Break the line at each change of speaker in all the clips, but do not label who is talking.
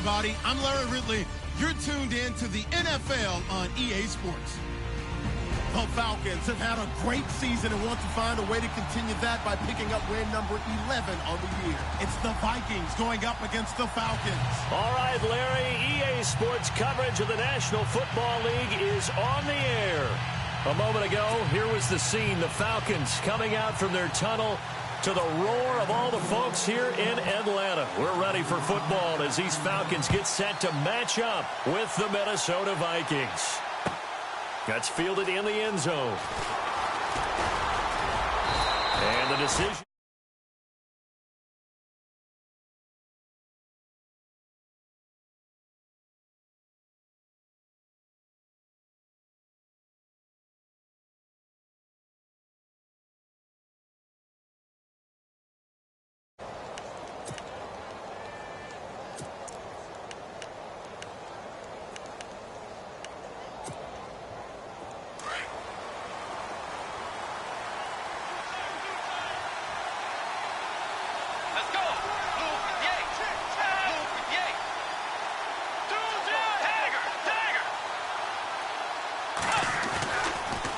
everybody. I'm Larry Ridley. You're tuned in to the NFL on EA Sports. The Falcons have had a great season and want to find a way to continue that by picking up win number 11 on the year. It's the Vikings going up against the Falcons.
All right, Larry, EA Sports coverage of the National Football League is on the air. A moment ago, here was the scene. The Falcons coming out from their tunnel to the roar of all the folks here in Atlanta. We're ready for football as these Falcons get set to match up with the Minnesota Vikings. That's fielded in the end zone. And the decision.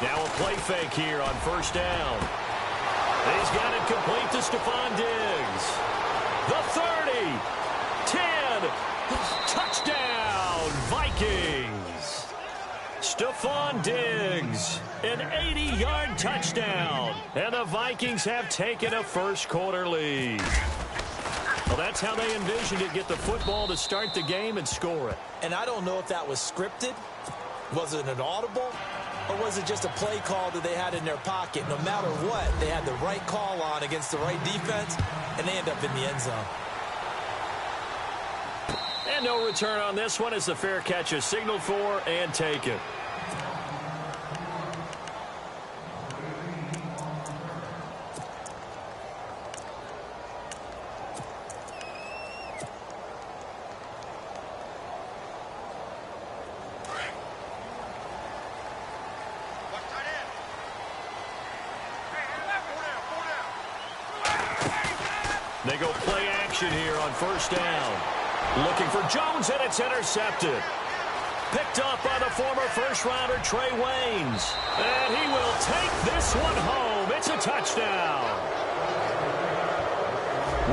Now a play fake here on first down. He's got it complete to Stephon Diggs. The 30, 10, touchdown, Vikings. Stephon Diggs, an 80-yard touchdown. And the Vikings have taken a first-quarter lead. Well, that's how they envisioned it, get the football to start the game and score it.
And I don't know if that was scripted. Was it an audible? Or was it just a play call that they had in their pocket? No matter what, they had the right call on against the right defense, and they end up in the end zone.
And no return on this one as the fair catch is signaled for and taken. They go play action here on first down. Looking for Jones, and it's intercepted. Picked up by the former first-rounder Trey Waynes. And he will take this one home. It's a touchdown.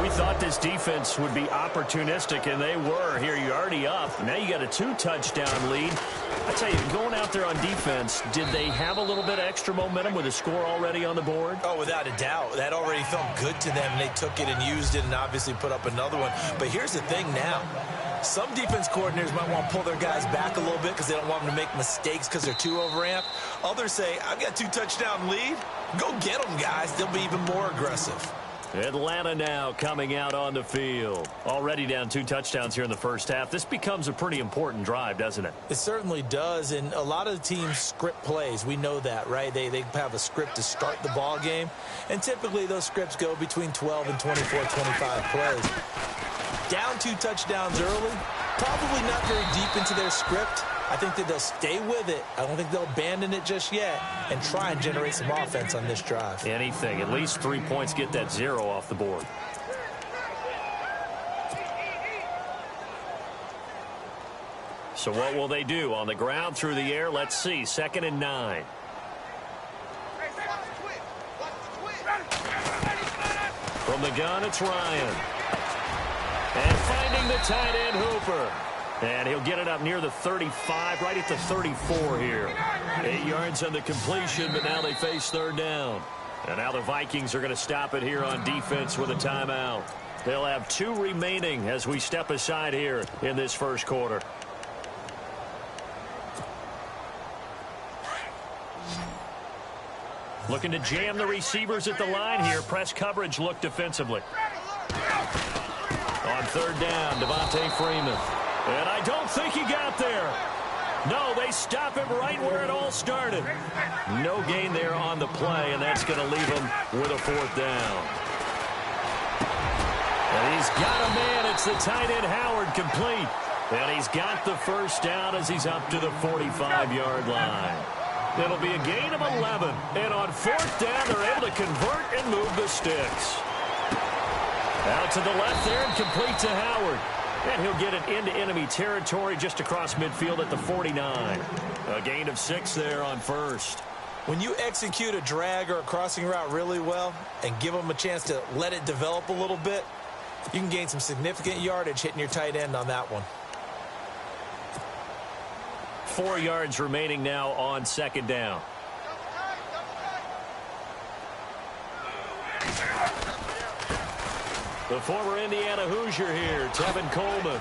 We thought this defense would be opportunistic, and they were. Here, you're already up. Now you got a 2-touchdown lead. I tell you, going out there on defense, did they have a little bit of extra momentum with a score already on the board?
Oh, without a doubt. That already felt good to them. They took it and used it and obviously put up another one. But here's the thing now. Some defense coordinators might want to pull their guys back a little bit because they don't want them to make mistakes because they're too overamped. Others say, I've got a 2-touchdown lead. Go get them, guys. They'll be even more aggressive.
Atlanta now coming out on the field. Already down 2 touchdowns here in the first half. This becomes a pretty important drive, doesn't it?
It certainly does, and a lot of the teams script plays. We know that, right? They have a script to start the ball game, and typically those scripts go between 12 and 24, 25 plays. Down 2 touchdowns early, probably not very deep into their script. I think that they'll stay with it. I don't think they'll abandon it just yet and try and generate some offense on this drive.
Anything. At least 3 points, get that 0 off the board. So what will they do? On the ground, through the air, let's see. 2nd and 9. From the gun, it's Ryan. And finding the tight end, Hooper. And he'll get it up near the 35, right at the 34 here. 8 yards on the completion, but now they face 3rd down. And now the Vikings are going to stop it here on defense with a timeout. They'll have 2 remaining as we step aside here in this first quarter. Looking to jam the receivers at the line here. Press coverage look defensively. On 3rd down, Devontae Freeman. And I don't think he got there. No, they stop him right where it all started. No gain there on the play, and that's going to leave him with a 4th down. And he's got a man. It's the tight end Howard complete. And he's got the first down as he's up to the 45-yard line. It'll be a gain of 11. And on 4th down, they're able to convert and move the sticks. Out to the left there and complete to Howard. And he'll get it into enemy territory just across midfield at the 49. A gain of 6 there on first.
When you execute a drag or a crossing route really well and give them a chance to let it develop a little bit, you can gain some significant yardage hitting your tight end on that one.
4 yards remaining now on second down. The former Indiana Hoosier here, Tevin Coleman.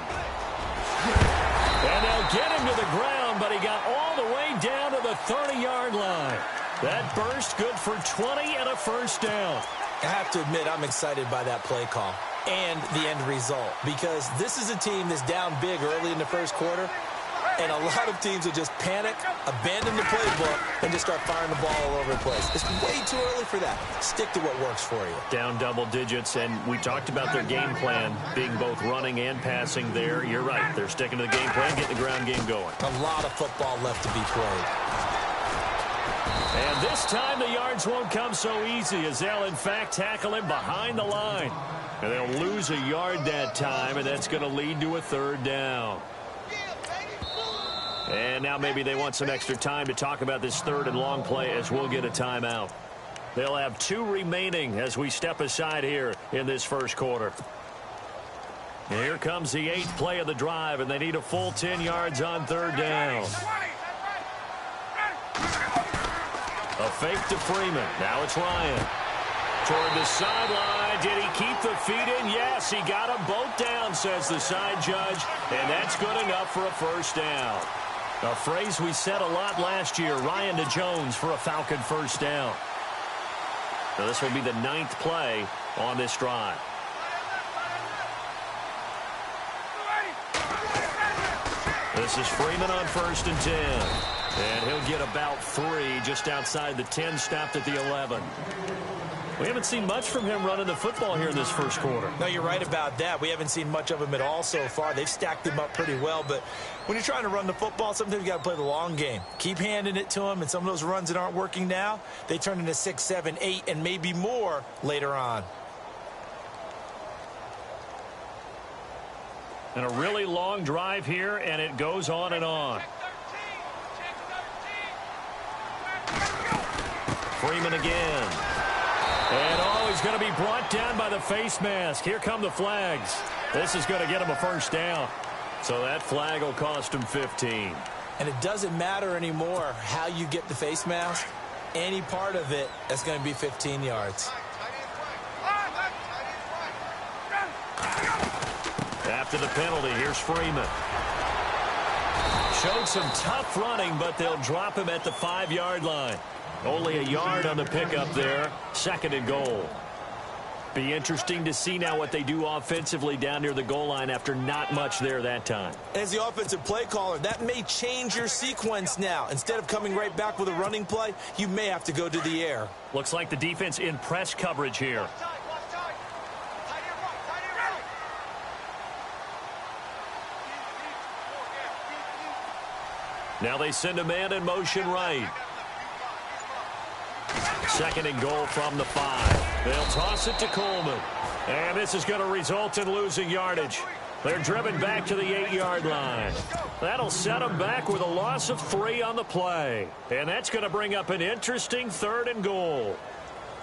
And they'll get him to the ground, but he got all the way down to the 30-yard line. That burst good for 20 and a first down.
I have to admit, I'm excited by that play call and the end result, because this is a team that's down big early in the first quarter, and a lot of teams will just panic, abandon the playbook, and just start firing the ball all over the place. It's way too early for that. Stick to what works for you.
Down double digits, and we talked about their game plan being both running and passing there. You're right. They're sticking to the game plan, getting the ground game going.
A lot of football left to be played.
And this time the yards won't come so easy, as they'll, in fact, tackle him behind the line. And they'll lose a yard that time, and that's going to lead to a third down. And now maybe they want some extra time to talk about this third and long play, as we'll get a timeout. They'll have 2 remaining as we step aside here in this first quarter. And here comes the 8th play of the drive, and they need a full 10 yards on third down. A fake to Freeman. Now it's Ryan. Toward the sideline. Did he keep the feet in? Yes, he got them both down, says the side judge. And that's good enough for a first down. A phrase we said a lot last year, Ryan to Jones for a Falcon first down. So this will be the 9th play on this drive. This is Freeman on 1st and 10. And he'll get about 3 just outside the 10, stopped at the 11. We haven't seen much from him running the football here in this first quarter.
No, you're right about that. We haven't seen much of him at all so far. They've stacked him up pretty well, but when you're trying to run the football, sometimes you got to play the long game. Keep handing it to him, and some of those runs that aren't working now, they turn into 6, 7, 8, and maybe more later on.
And a really long drive here, and it goes on and on. Freeman again. And he's going to be brought down by the face mask. Here come the flags. This is going to get him a first down. So that flag will cost him 15.
And it doesn't matter anymore how you get the face mask. Any part of it, that's going to be 15 yards.
After the penalty, here's Freeman. Showed some tough running, but they'll drop him at the 5-yard line. Only a yard on the pickup there. 2nd and goal. Be interesting to see now what they do offensively down near the goal line after not much there that time.
As the offensive play caller, that may change your sequence now. Instead of coming right back with a running play, you may have to go to the air.
Looks like the defense in press coverage here. Now they send a man in motion right. 2nd and goal from the 5. They'll toss it to Coleman. And this is going to result in losing yardage. They're driven back to the 8-yard line. That'll set them back with a loss of 3 on the play. And that's going to bring up an interesting 3rd and goal.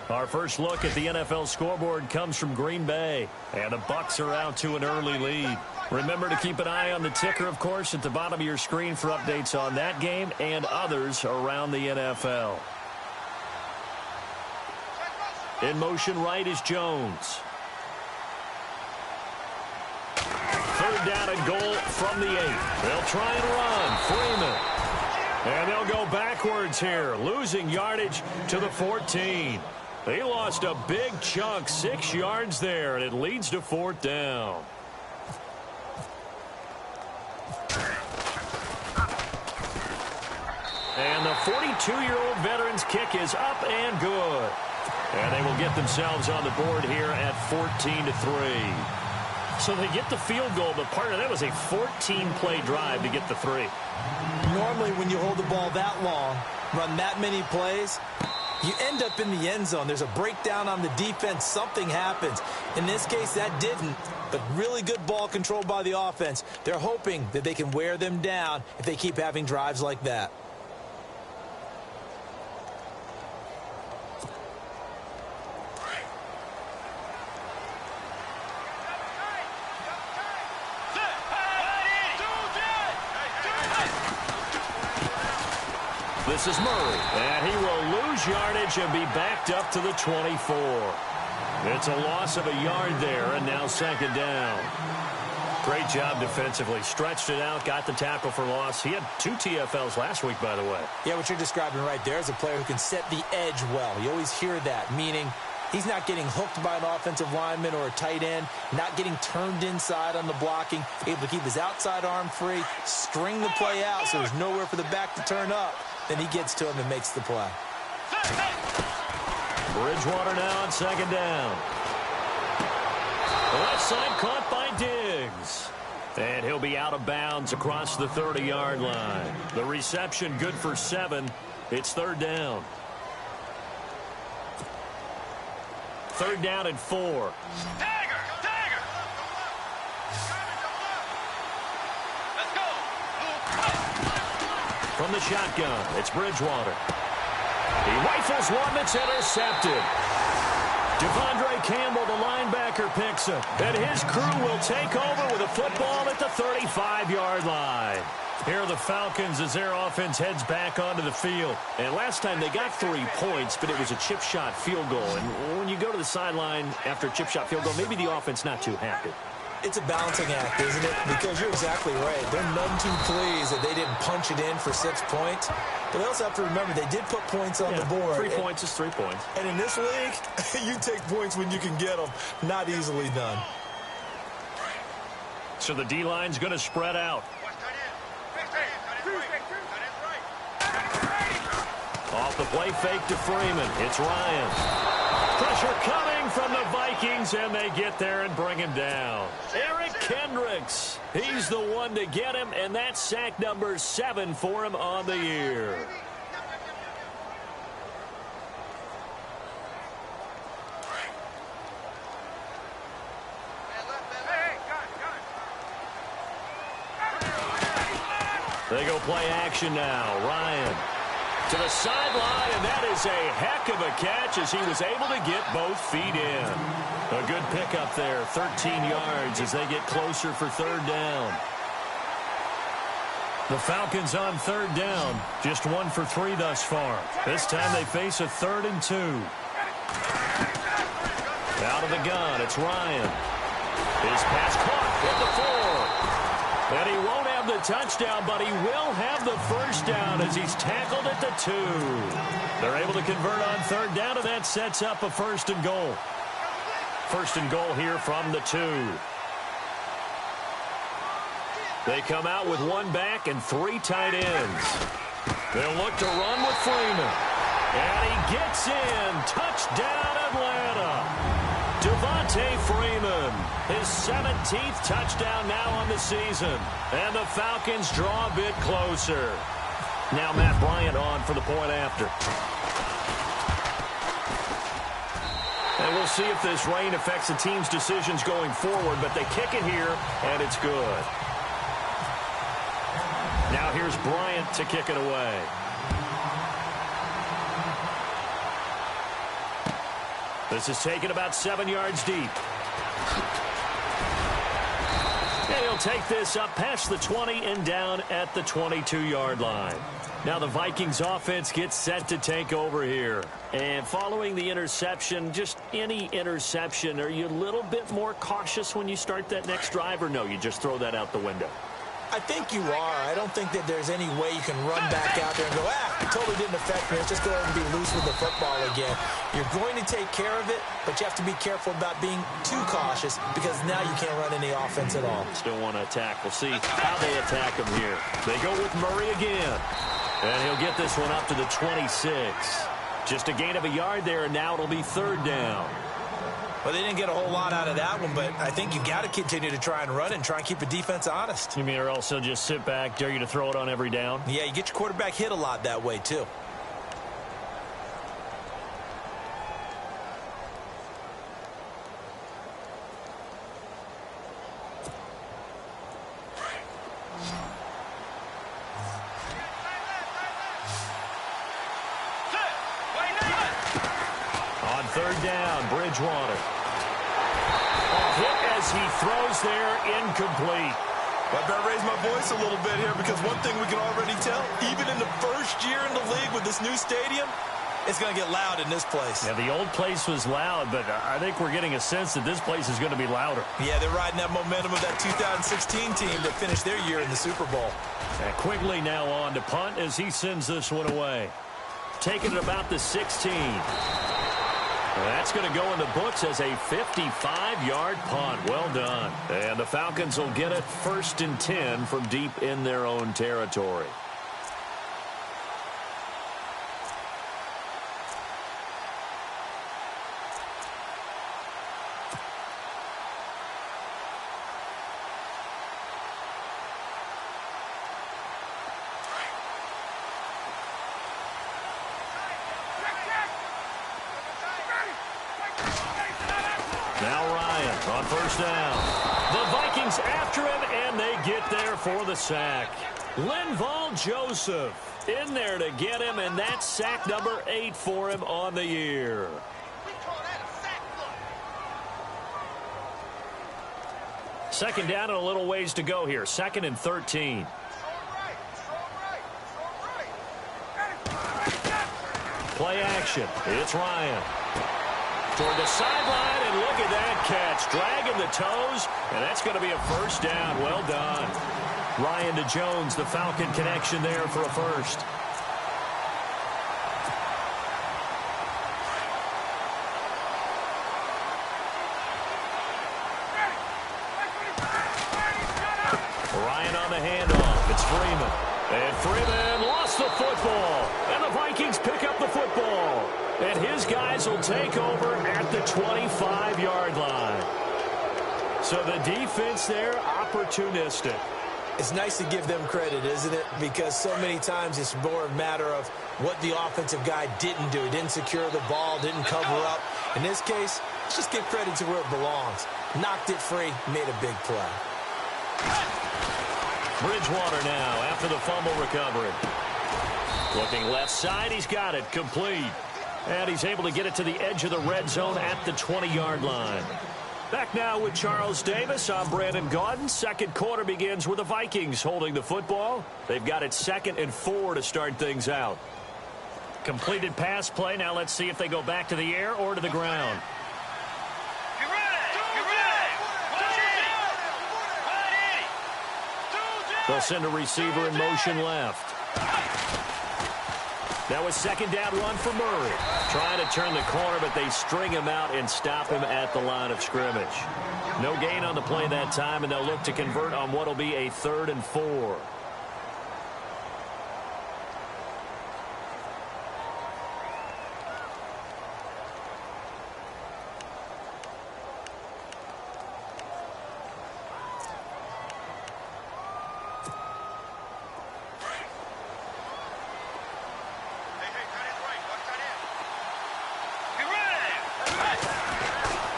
Our first look at the NFL scoreboard comes from Green Bay. And the Bucs are out to an early lead. Remember to keep an eye on the ticker, of course, at the bottom of your screen for updates on that game and others around the NFL. In motion right is Jones. 3rd down and goal from the 8. They'll try and run. Freeman. And they'll go backwards here, losing yardage to the 14. They lost a big chunk, 6 yards there, and it leads to 4th down. And the 42-year-old veteran's kick is up and good. And they will get themselves on the board here at 14-3. So they get the field goal, but partner, that was a 14-play drive to get the 3.
Normally, when you hold the ball that long, run that many plays, You end up in the end zone. There's a breakdown on the defense. Something happens. In this case, that didn't. But really good ball control by the offense. They're hoping that they can wear them down if they keep having drives like that.
This is Murray, and he will lose yardage and be backed up to the 24. It's a loss of a yard there, and now second down. Great job defensively. Stretched it out, got the tackle for loss. He had 2 TFLs last week, by the way.
Yeah, what you're describing right there is a player who can set the edge well. You always hear that, meaning he's not getting hooked by an offensive lineman or a tight end, not getting turned inside on the blocking, able to keep his outside arm free, string the play out so there's nowhere for the back to turn up. Then he gets to him and makes the play.
Bridgewater now on second down. The left side caught by Diggs. And he'll be out of bounds across the 30-yard line. The reception good for 7. It's third down. Third down and 4. From the shotgun, it's Bridgewater. He rifles one that's intercepted. Devondre Campbell, the linebacker, picks it. And his crew will take over with a football at the 35-yard line. Here are the Falcons as their offense heads back onto the field. And last time they got 3 points, but it was a chip shot field goal. And when you go to the sideline after a chip shot field goal, maybe the offense not too happy.
It's a balancing act, isn't it? Because you're exactly right. They're none too pleased that they didn't punch it in for 6 points. But they also have to remember they did put points on the board.
3 points is 3 points.
And in this league, you take points when you can get them. Not easily done.
So the D-line's going to spread out. Off the play fake to Freeman. It's Ryan. Pressure coming from the Vikings, and they get there and bring him down. Eric Kendricks, he's the one to get him, and that's sack number 7 for him on the year. They go play action now. Ryan to the sideline, and that is a heck of a catch as he was able to get both feet in. A good pickup there, 13 yards as they get closer for third down. The Falcons on third down, just 1 for 3 thus far. This time they face a 3rd and 2. Out of the gun, it's Ryan. His pass caught at the 4. And he won't have the touchdown, but he will have the first down as he's tackled at the 2. They're able to convert on third down, and that sets up a 1st and goal. 1st and goal here from the 2. They come out with 1 back and 3 tight ends. They'll look to run with Freeman. And he gets in. Touchdown, Atlanta. Devontae Freeman, his 17th touchdown now on the season. And the Falcons draw a bit closer. Now Matt Bryant on for the point after. And we'll see if this rain affects the team's decisions going forward, but they kick it here, and it's good. Now here's Bryant to kick it away. This is taken about 7 yards deep. And he'll take this up past the 20 and down at the 22-yard line. Now the Vikings offense gets set to take over here. And following the interception, just any interception, are you a little bit more cautious when you start that next drive, or no, you just throw that out the window?
I think you are. I don't think that there's any way you can run back out there and go, it totally didn't affect me. Let's just go ahead and be loose with the football again. You're going to take care of it, but you have to be careful about being too cautious because now you can't run any offense at all.
Still want to attack. We'll see how they attack him here. They go with Murray again. And he'll get this one up to the 26. Just a gain of a yard there, and now it'll be third down.
Well, they didn't get a whole lot out of that one, but I think you got to continue to try and run and try and keep the defense honest.
You mean or also just sit back, dare you to throw it on every down?
Yeah, you get your quarterback hit a lot that way, too.
third down, Bridgewater. A hit as he throws there, incomplete.
I better raise my voice a little bit here because one thing we can already tell, even in the first year in the league with this new stadium, it's going to get loud in this place.
Yeah, the old place was loud, but I think we're getting a sense that this place is going to be louder.
Yeah, they're riding that momentum of that 2016 team that finished their year in the Super Bowl.
And Quigley now on to punt as he sends this one away. Taking it about the 16. That's going to go in the books as a 55-yard punt. Well done. And the Falcons will get it 1st and 10 from deep in their own territory. Now Ryan on first down. The Vikings after him, and they get there for the sack. Linval Joseph in there to get him, and that's sack number 8 for him on the year. Second down and a little ways to go here. 2nd and 13. Play action. It's Ryan. Toward the sideline, and look at that catch. Dragging the toes, and that's going to be a first down. Well done. Ryan to Jones, the Falcon connection there for a first. Ryan on the handoff. It's Freeman. And Freeman lost the football. And the Vikings pick up the football. And his guys will take over at the 25-yard line. So the defense there, opportunistic.
It's nice to give them credit, isn't it? Because so many times it's more a matter of what the offensive guy didn't do. He didn't secure the ball, didn't cover up. In this case, let's just give credit to where it belongs. Knocked it free, made a big play.
Bridgewater now after the fumble recovery. Looking left side, he's got it, complete. And he's able to get it to the edge of the red zone at the 20-yard line. Back now with Charles Davis. I'm Brandon Gaudin. Second quarter begins with the Vikings holding the football. They've got it 2nd and 4 to start things out. Completed pass play. Now let's see if they go back to the air or to the ground. They'll send a receiver in motion left. Now a 2nd down run for Murray. Trying to turn the corner, but they string him out and stop him at the line of scrimmage. No gain on the play that time, and they'll look to convert on what will be a 3rd and 4.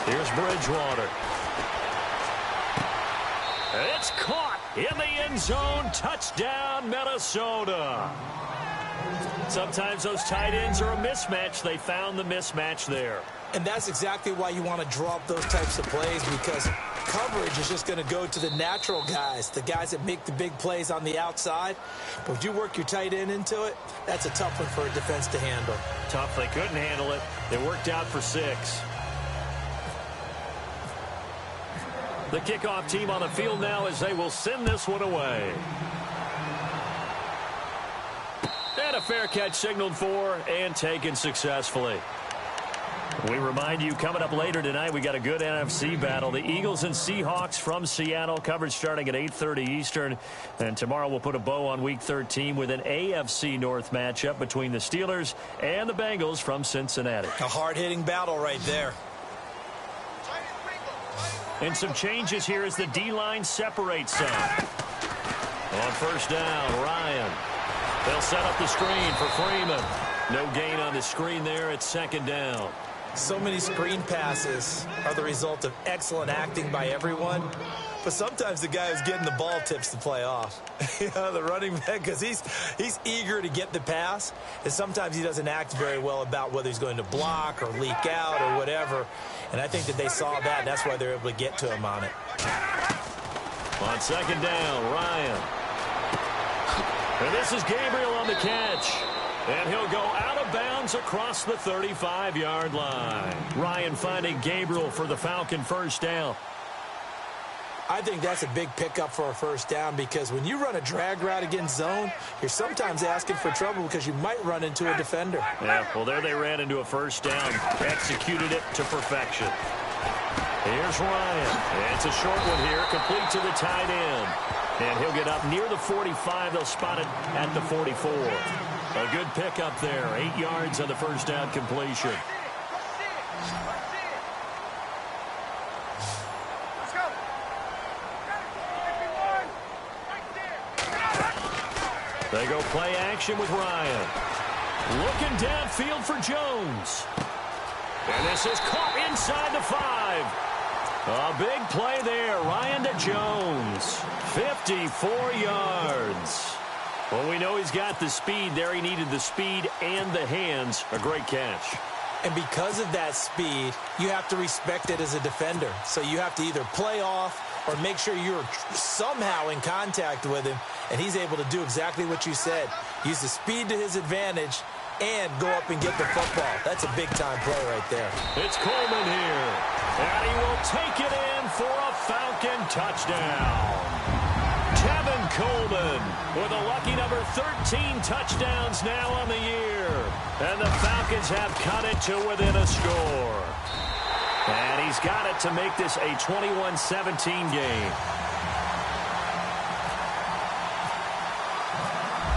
Here's Bridgewater. It's caught in the end zone. Touchdown, Minnesota. Sometimes those tight ends are a mismatch. They found the mismatch there.
And that's exactly why you want to draw up those types of plays, because coverage is just going to go to the natural guys, the guys that make the big plays on the outside. But if you work your tight end into it, that's a tough one for a defense to handle.
Tough. They couldn't handle it. They worked out for 6. The kickoff team on the field now as they will send this one away. And a fair catch signaled for and taken successfully. We remind you, coming up later tonight, we got a good NFC battle. The Eagles and Seahawks from Seattle, coverage starting at 8:30 Eastern. And tomorrow we'll put a bow on Week 13 with an AFC North matchup between the Steelers and the Bengals from Cincinnati.
A hard-hitting battle right there.
And some changes here as the D-line separates some. On first down, Ryan. They'll set up the screen for Freeman. No gain on the screen there at 2nd down.
So many screen passes are the result of excellent acting by everyone. But sometimes the guy who's getting the ball tips the play off. The running back, because he's eager to get the pass. And sometimes he doesn't act very well about whether he's going to block or leak out or whatever. And I think that they saw that. And that's why they're able to get to him on it.
On second down, Ryan. And this is Gabriel on the catch. And he'll go out of bounds across the 35-yard line. Ryan finding Gabriel for the Falcon first down.
I think that's a big pickup for a first down because when you run a drag route against zone, you're sometimes asking for trouble because you might run into a defender.
Yeah, well, there they ran into a first down. Executed it to perfection. Here's Ryan. It's a short one here, complete to the tight end. And he'll get up near the 45. They'll spot it at the 44. A good pickup there. 8 yards on the first down completion. They go play action with Ryan. Looking downfield for Jones. And this is caught inside the 5. A big play there. Ryan to Jones. 54 yards. Well, we know he's got the speed there. He needed the speed and the hands. A great catch.
And because of that speed, you have to respect it as a defender. So you have to either play off or make sure you're somehow in contact with him. And he's able to do exactly what you said. Use the speed to his advantage and go up and get the football. That's a big-time play right there.
It's Coleman here. And he will take it in for a Falcon touchdown. Kevin Coleman with a lucky number 13 touchdowns now on the year. And the Falcons have cut it to within a score. And he's got it to make this a 21-17 game.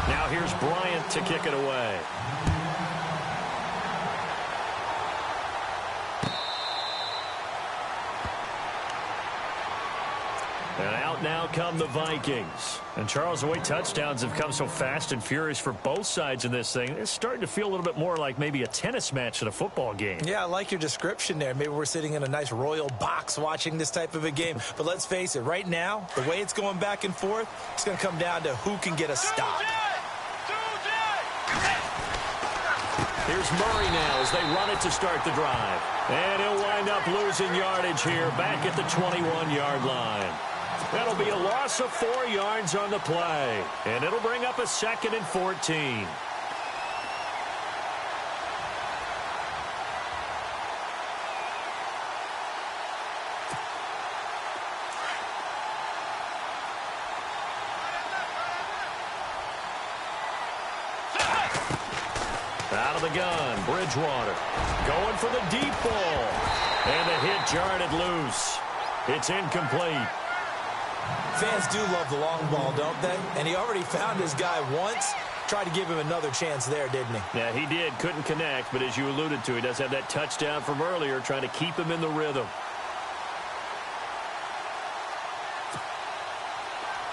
Now here's Bryant to kick it away. And out now come the Vikings. And Charles, the way touchdowns have come so fast and furious for both sides in this thing, it's starting to feel a little bit more like maybe a tennis match than a football game.
Yeah, I like your description there. Maybe we're sitting in a nice royal box watching this type of a game. But let's face it, right now, the way it's going back and forth, it's going to come down to who can get a stop.
Here's Murray now as they run it to start the drive. And he'll wind up losing yardage here back at the 21-yard line. That'll be a loss of 4 yards on the play. And it'll bring up a 2nd and 14. Out of the gun, Bridgewater. Going for the deep ball. And the hit jarred it loose. It's incomplete.
Fans do love the long ball, don't they? And he already found his guy once. Tried to give him another chance there, didn't he?
Yeah, he did. Couldn't connect, but as you alluded to, he does have that touchdown from earlier, trying to keep him in the rhythm.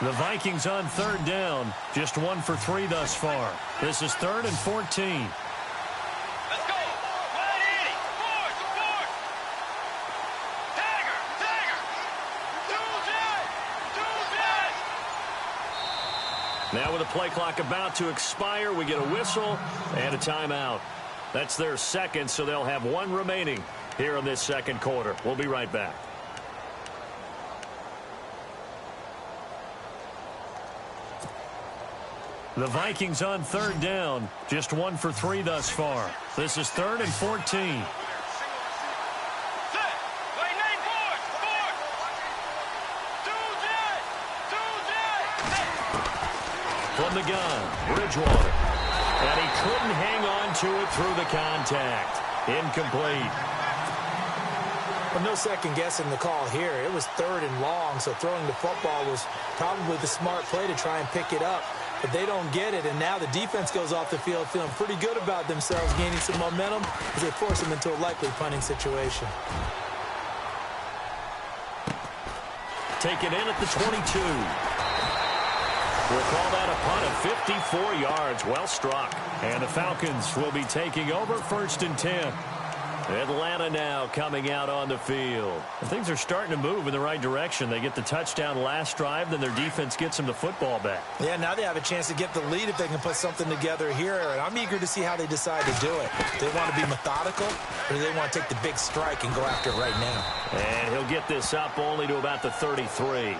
The Vikings on 3rd down. Just 1 for 3 thus far. This is 3rd and 14. Now with the play clock about to expire, we get a whistle and a timeout. That's their 2nd, so they'll have 1 remaining here in this 2nd quarter. We'll be right back. The Vikings on 3rd down. Just 1 for 3 thus far. This is 3rd and 14. From the gun, Bridgewater. And he couldn't hang on to it through the contact. Incomplete.
Well, no second guessing the call here. It was 3rd and long, so throwing the football was probably the smart play to try and pick it up. But they don't get it, and now the defense goes off the field feeling pretty good about themselves, gaining some momentum as they force them into a likely punting situation.
Taken in at the 22. We'll call that a punt of 54 yards. Well struck. And the Falcons will be taking over 1st and 10. Atlanta now coming out on the field. And things are starting to move in the right direction. They get the touchdown last drive, then their defense gets them the football back.
Yeah, now they have a chance to get the lead if they can put something together here. And I'm eager to see how they decide to do it. Do they want to be methodical, or do they want to take the big strike and go after it right now?
And he'll get this up only to about the 33.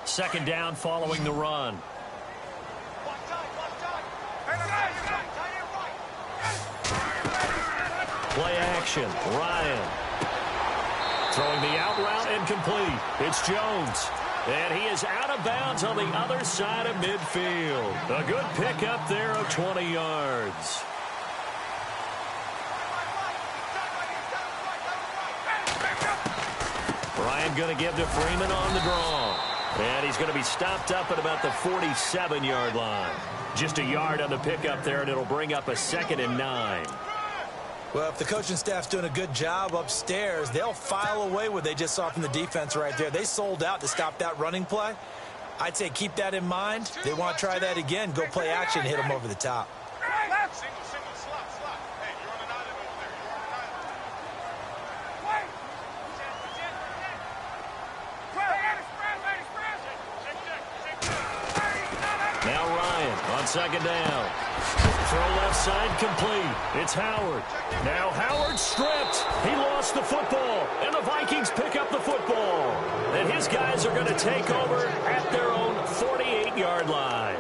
Second down following the run. Play action. Ryan. Throwing the out route incomplete. It's Jones. And he is out of bounds on the other side of midfield. A good pickup there of 20 yards. Ryan going to give to Freeman on the draw. And he's going to be stopped up at about the 47-yard line. Just a yard on the pickup there, and it'll bring up a 2nd and 9.
Well, if the coaching staff's doing a good job upstairs, they'll file away what they just saw from the defense right there. They sold out to stop that running play. I'd say keep that in mind. They want to try that again. Go play action and hit them over the top.
Second down. Throw left side complete. It's Howard. Now Howard stripped. He lost the football. And the Vikings pick up the football. And his guys are going to take over at their own 48-yard line.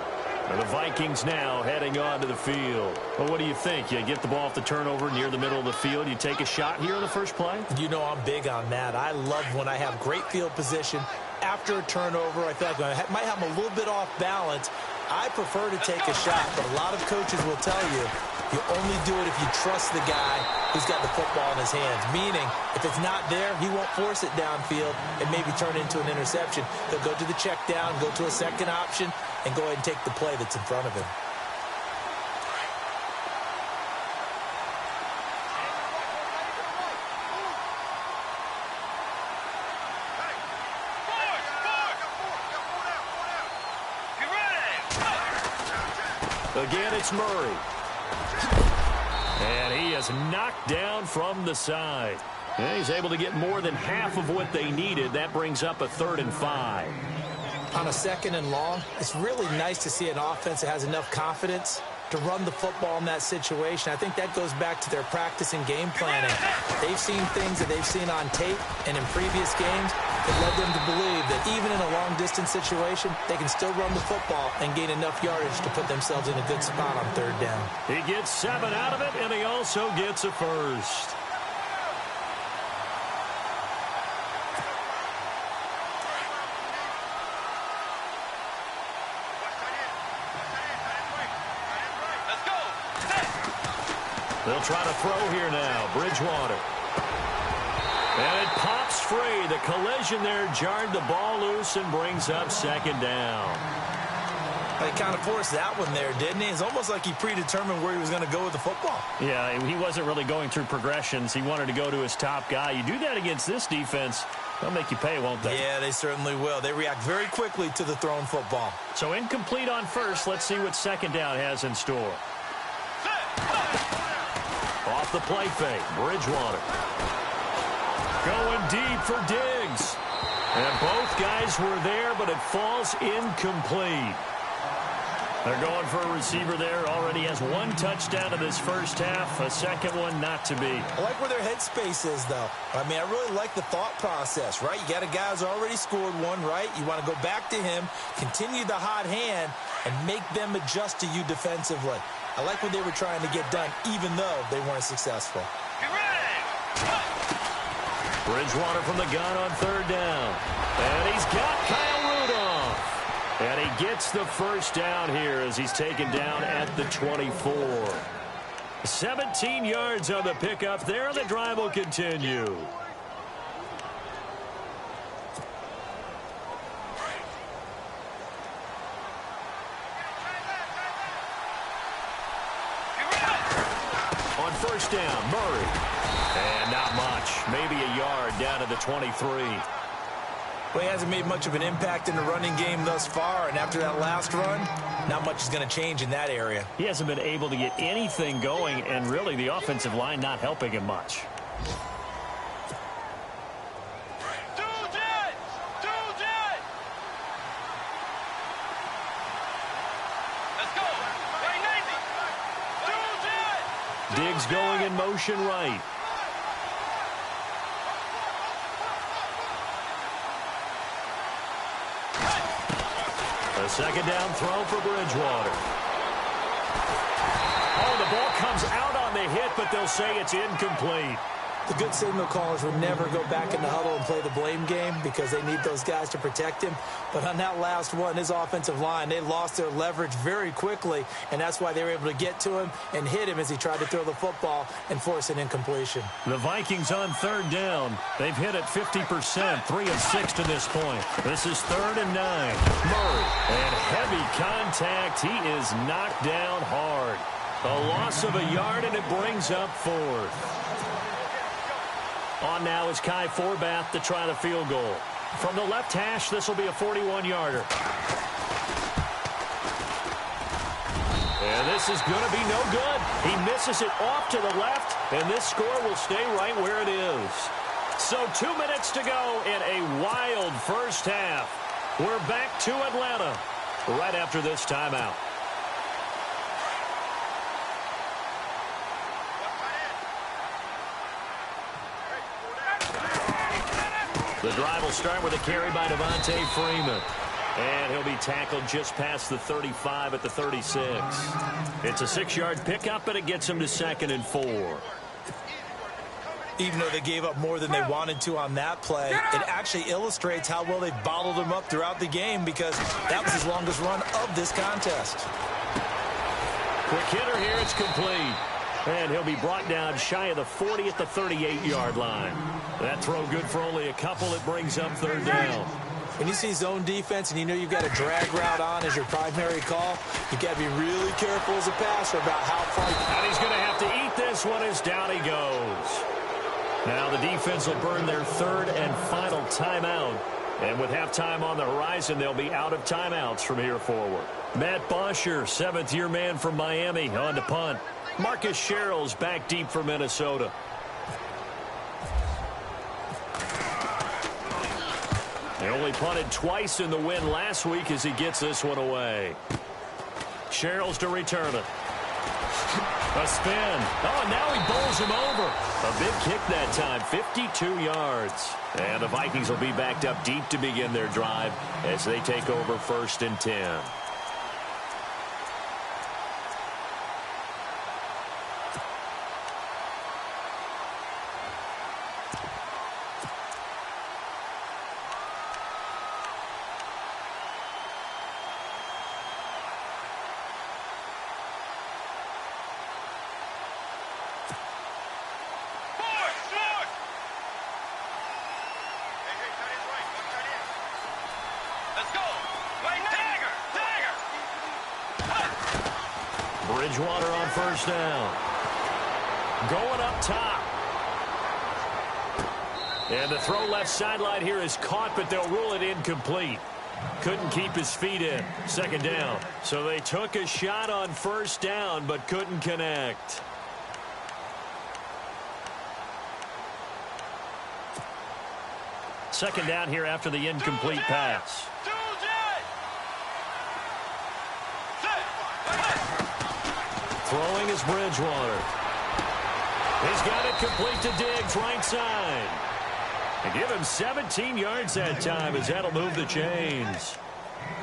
And the Vikings now heading onto the field. Well, what do you think? You get the ball off the turnover near the middle of the field. You take a shot here on the first play?
You know I'm big on that. I love when I have great field position. After a turnover, I feel like I might have them a little bit off balance. I prefer to take a shot, but a lot of coaches will tell you only do it if you trust the guy who's got the football in his hands. Meaning, if it's not there, he won't force it downfield and maybe turn it into an interception. He'll go to the check down, go to a second option, and go ahead and take the play that's in front of him.
Again, it's Murray. And he is knocked down from the side. And he's able to get more than half of what they needed. That brings up a 3rd and 5.
On a 2nd and long, it's really nice to see an offense that has enough confidence to run the football in that situation. I think that goes back to their practice and game planning. They've seen things that they've seen on tape and in previous games that led them to believe that even in a long-distance situation, they can still run the football and gain enough yardage to put themselves in a good spot on 3rd down.
He gets 7 out of it, and he also gets a first. They'll try to throw here now. Bridgewater. And it pops free. The collision there jarred the ball loose and brings up 2nd down.
He kind of forced that one there, didn't he? It's almost like he predetermined where he was going to go with the football.
Yeah, he wasn't really going through progressions. He wanted to go to his top guy. You do that against this defense, they'll make you pay, won't they?
Yeah, they certainly will. They react very quickly to the thrown football.
So incomplete on first. Let's see what 2nd down has in store. Off the play fake, Bridgewater. Going deep for Diggs. And both guys were there, but it falls incomplete. They're going for a receiver there. Already has 1 touchdown in this first half. A second one not to be.
I like where their headspace is, though. I mean, I really like the thought process, right? You got a guy who's already scored one, right? You want to go back to him, continue the hot hand, and make them adjust to you defensively. I like what they were trying to get done, even though they weren't successful.
Bridgewater from the gun on 3rd down. And he's got Kyle Rudolph. And he gets the first down here as he's taken down at the 24. 17 yards on the pickup there. The drive will continue. On first down, Murray. And not much. Maybe a yard down to the 23.
Well, he hasn't made much of an impact in the running game thus far, and after that last run, not much is going to change in that area.
He hasn't been able to get anything going, and really the offensive line not helping him much. Diggs going in motion right. A second down throw for Bridgewater. Oh, the ball comes out on the hit, but they'll say it's incomplete.
The good signal callers would never go back in the huddle and play the blame game because they need those guys to protect him. But on that last one, his offensive line, they lost their leverage very quickly, and that's why they were able to get to him and hit him as he tried to throw the football and force an incompletion.
The Vikings on third down. They've hit it 50%, 3 of 6 to this point. This is 3rd and 9. Murray, and heavy contact. He is knocked down hard. A loss of a yard, and it brings up 4th. On now is Kai Forbath to try the field goal. From the left hash, this will be a 41-yarder. And this is going to be no good. He misses it off to the left, and this score will stay right where it is. So 2 minutes to go in a wild first half. We're back to Atlanta right after this timeout. The drive will start with a carry by Devontae Freeman. And he'll be tackled just past the 35 at the 36. It's a 6-yard pickup, but it gets him to 2nd and 4.
Even though they gave up more than they wanted to on that play, it actually illustrates how well they've bottled him up throughout the game because that was his longest run of this contest.
Quick hitter here, it's complete. And he'll be brought down shy of the 40 at the 38-yard line. That throw good for only a couple. It brings up 3rd down.
When you see zone defense and you know you've got a drag route on as your primary call, you've got to be really careful as a passer about how far.
And he's going to have to eat this one as down he goes. Now the defense will burn their 3rd and final timeout. And with halftime on the horizon, they'll be out of timeouts from here forward. Matt Bosher, 7th-year man from Miami, on to punt. Marcus Sherrill's back deep for Minnesota. They only punted twice in the win last week as he gets this one away. Sherrill's to return it. A spin. Oh, and now he bowls him over. A big kick that time, 52 yards. And the Vikings will be backed up deep to begin their drive as they take over 1st and 10. Bridgewater on 1st down. Going up top. And the throw left sideline here is caught, but they'll rule it incomplete. Couldn't keep his feet in. 2nd down. So they took a shot on 1st down, but couldn't connect. Second down here after the incomplete pass. Throwing is Bridgewater. He's got it complete to Diggs, right side. And give him 17 yards that time as that'll move the chains.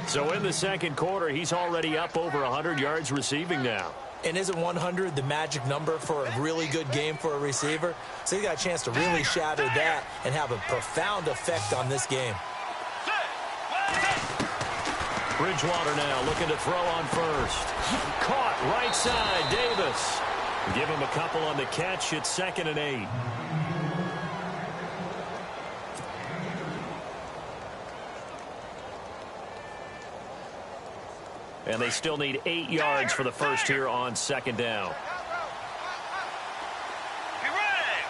So in the 2nd quarter, he's already up over 100 yards receiving now.
And isn't 100 the magic number for a really good game for a receiver? So he got a chance to really shatter that and have a profound effect on this game.
Bridgewater now looking to throw on 1st. Caught right side, Davis. Give him a couple on the catch. It's 2nd and 8. And they still need 8 yards for the first here on 2nd down.
Be ready.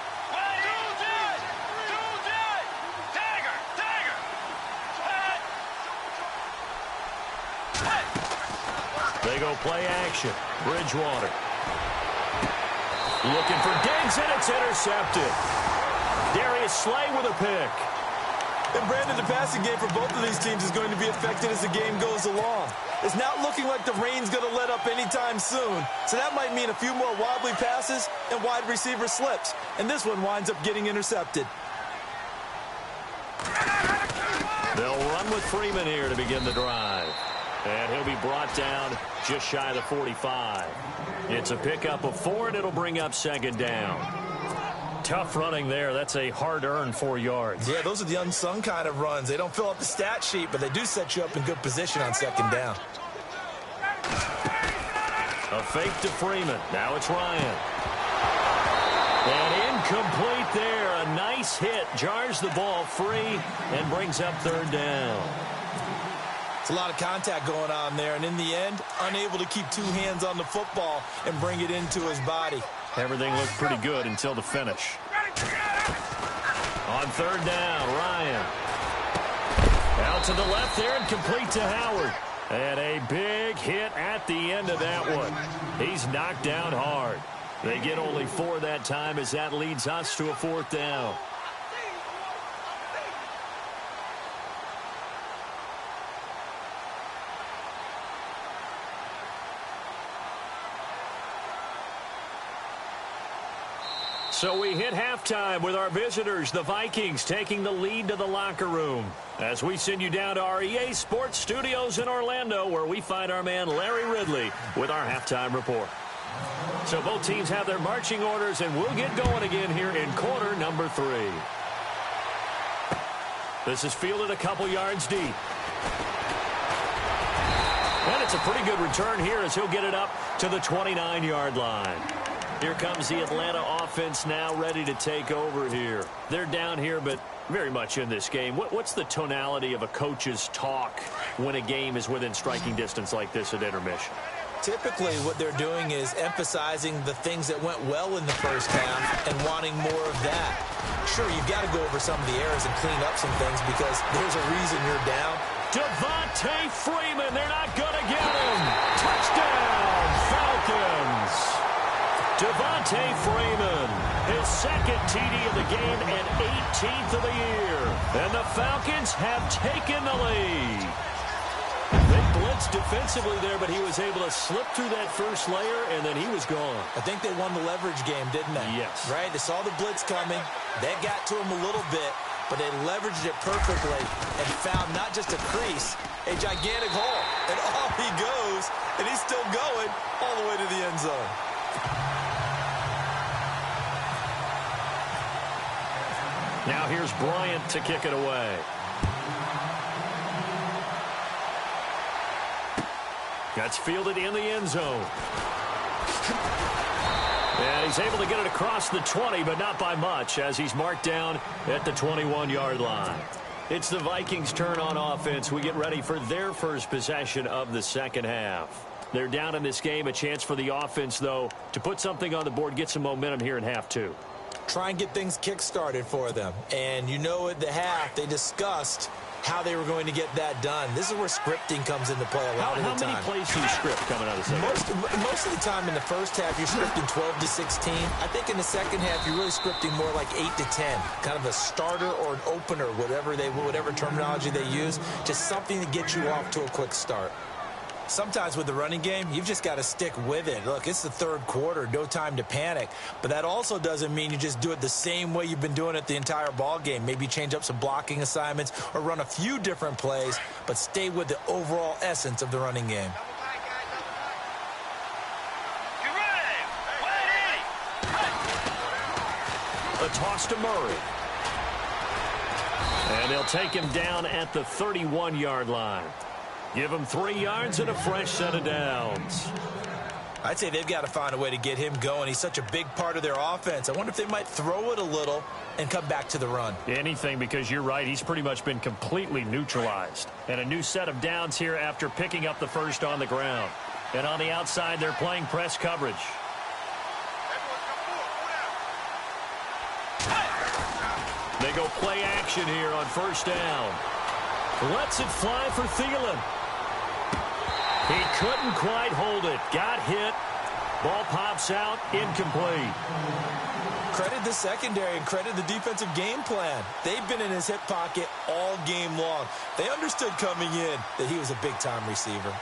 They go play action. Bridgewater. Looking for Diggs, and it's intercepted. Darius Slay with a pick.
And Brandon, the passing game for both of these teams is going to be affected as the game goes along. It's not looking like the rain's going to let up anytime soon. So that might mean a few more wobbly passes and wide receiver slips. And this one winds up getting intercepted.
They'll run with Freeman here to begin the drive. And he'll be brought down just shy of the 45. It's a pickup of 4, and it'll bring up second down. Tough running there. That's a hard-earned 4 yards.
Yeah, those are the unsung kind of runs. They don't fill up the stat sheet, but they do set you up in good position on second down.
A fake to Freeman. Now it's Ryan. And incomplete there. A nice hit. Jars the ball free and brings up third down.
It's a lot of contact going on there, and in the end, unable to keep 2 hands on the football and bring it into his body.
Everything looked pretty good until the finish. On third down, Ryan. Out to the left there and complete to Howard. And a big hit at the end of that one. He's knocked down hard. They get only 4 that time as that leads us to a 4th down. So we hit halftime with our visitors, the Vikings, taking the lead to the locker room. As we send you down to our EA Sports Studios in Orlando, where we find our man Larry Ridley with our halftime report. So both teams have their marching orders, and we'll get going again here in quarter number 3. This is fielded a couple yards deep. And it's a pretty good return here as he'll get it up to the 29-yard line. Here comes the Atlanta offense now ready to take over here. They're down here, but very much in this game. What's the tonality of a coach's talk when a game is within striking distance like this at intermission?
Typically, what they're doing is emphasizing the things that went well in the first half and wanting more of that. Sure, you've got to go over some of the errors and clean up some things because there's a reason you're down.
Devontae Freeman, they're not going to get him. Touchdown, Falcons. Devontae Freeman, his second TD of the game and 18th of the year. And the Falcons have taken the lead. They blitzed defensively there, but he was able to slip through that first layer, and then he was gone.
I think they won the leverage game, didn't they?
Yes.
Right? They saw the blitz coming. That got to him a little bit, but they leveraged it perfectly and found not just a crease, a gigantic hole. And off he goes, and he's still going all the way to the end zone.
Now here's Bryant to kick it away. That's fielded in the end zone. And he's able to get it across the 20, but not by much, as he's marked down at the 21-yard line. It's the Vikings' turn on offense. We get ready for their first possession of the second half. They're down in this game. A chance for the offense, though, to put something on the board, get some momentum here in half 2.
Try and get things kick-started for them. And you know at the half, they discussed how they were going to get that done. This is where scripting comes into play a lot of the time.
How many plays do you script coming out of the second?
Most of the time in the first half, you're scripting 12 to 16. I think in the second half, you're really scripting more like 8 to 10. Kind of a starter or an opener, whatever terminology they use. Just something to get you off to a quick start. Sometimes with the running game, you've just got to stick with it. Look, it's the third quarter, no time to panic. But that also doesn't mean you just do it the same way you've been doing it the entire ball game. Maybe change up some blocking assignments or run a few different plays, but stay with the overall essence of the running game.
A toss to Murray. And they'll take him down at the 31-yard line. Give him 3 yards and a fresh set of downs.
I'd say they've got to find a way to get him going. He's such a big part of their offense. I wonder if they might throw it a little and come back to the run.
Anything, because you're right. He's pretty much been completely neutralized. And a new set of downs here after picking up the first on the ground. And on the outside, they're playing press coverage. They go play action here on first down. Lets it fly for Thielen. He couldn't quite hold it. Got hit. Ball pops out. Incomplete.
Credit the secondary and credit the defensive game plan. They've been in his hip pocket all game long. They understood coming in that he was a big-time receiver.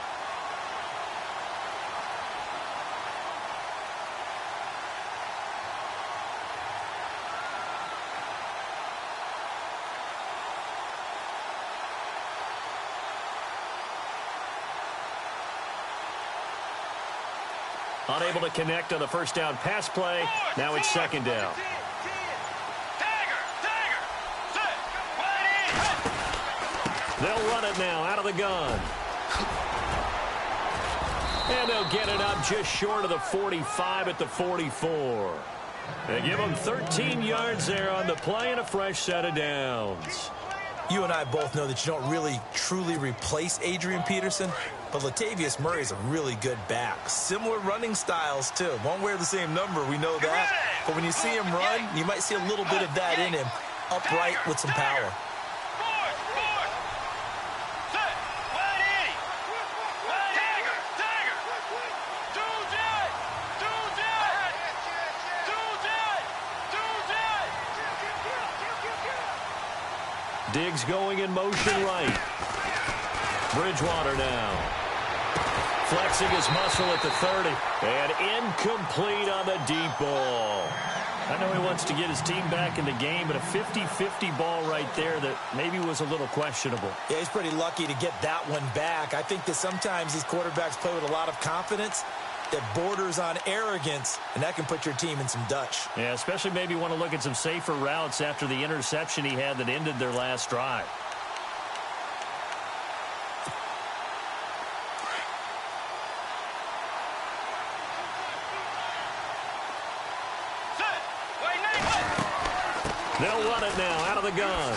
Unable to connect on the first down pass play. Now it's second down. They'll run it now out of the gun. And they'll get it up just short of the 45 at the 44. They give them 13 yards there on the play and a fresh set of downs.
You and I both know that you don't really truly replace Adrian Peterson, but Latavius Murray is a really good back. Similar running styles, too. Won't wear the same number, we know that. But when you see him run, you might see a little bit of that in him, upright with some power.
Diggs going in motion right. Bridgewater now. Flexing his muscle at the 30. And incomplete on the deep ball. I know he wants to get his team back in the game, but a 50-50 ball right there that maybe was a little questionable.
Yeah, he's pretty lucky to get that one back. I think that sometimes these quarterbacks play with a lot of confidence that borders on arrogance, and that can put your team in some Dutch.
Yeah, especially maybe want to look at some safer routes after the interception he had that ended their last drive. They'll run it now out of the gun.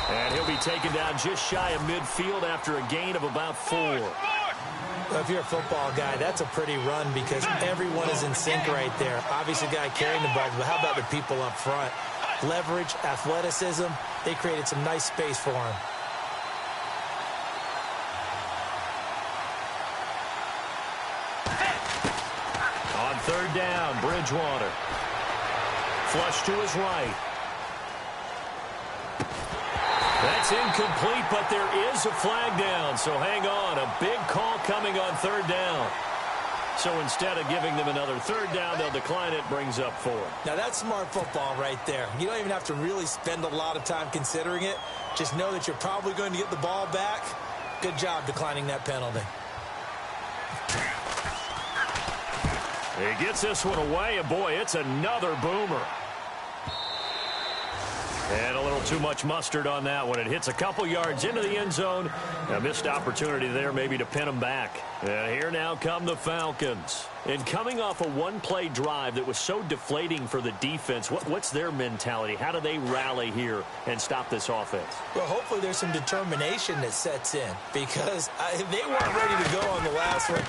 And he'll be taken down just shy of midfield after a gain of about 4.
If you're a football guy, that's a pretty run because everyone is in sync right there. Obviously, the guy carrying the ball, but how about the people up front? Leverage, athleticism, they created some nice space for him.
On third down, Bridgewater. Flush to his right. That's incomplete, but there is a flag down, so hang on. A big call coming on third down. So instead of giving them another third down, they'll decline it, brings up 4.
Now, that's smart football right there. You don't even have to really spend a lot of time considering it. Just know that you're probably going to get the ball back. Good job declining that penalty.
He gets this one away, and boy, it's another boomer. And a little too much mustard on that one. It hits a couple yards into the end zone. A missed opportunity there maybe to pin them back. And here now come the Falcons. And coming off a one-play drive that was so deflating for the defense, what's their mentality? How do they rally here and stop this offense?
Well, hopefully there's some determination that sets in because they weren't ready to go on the last one.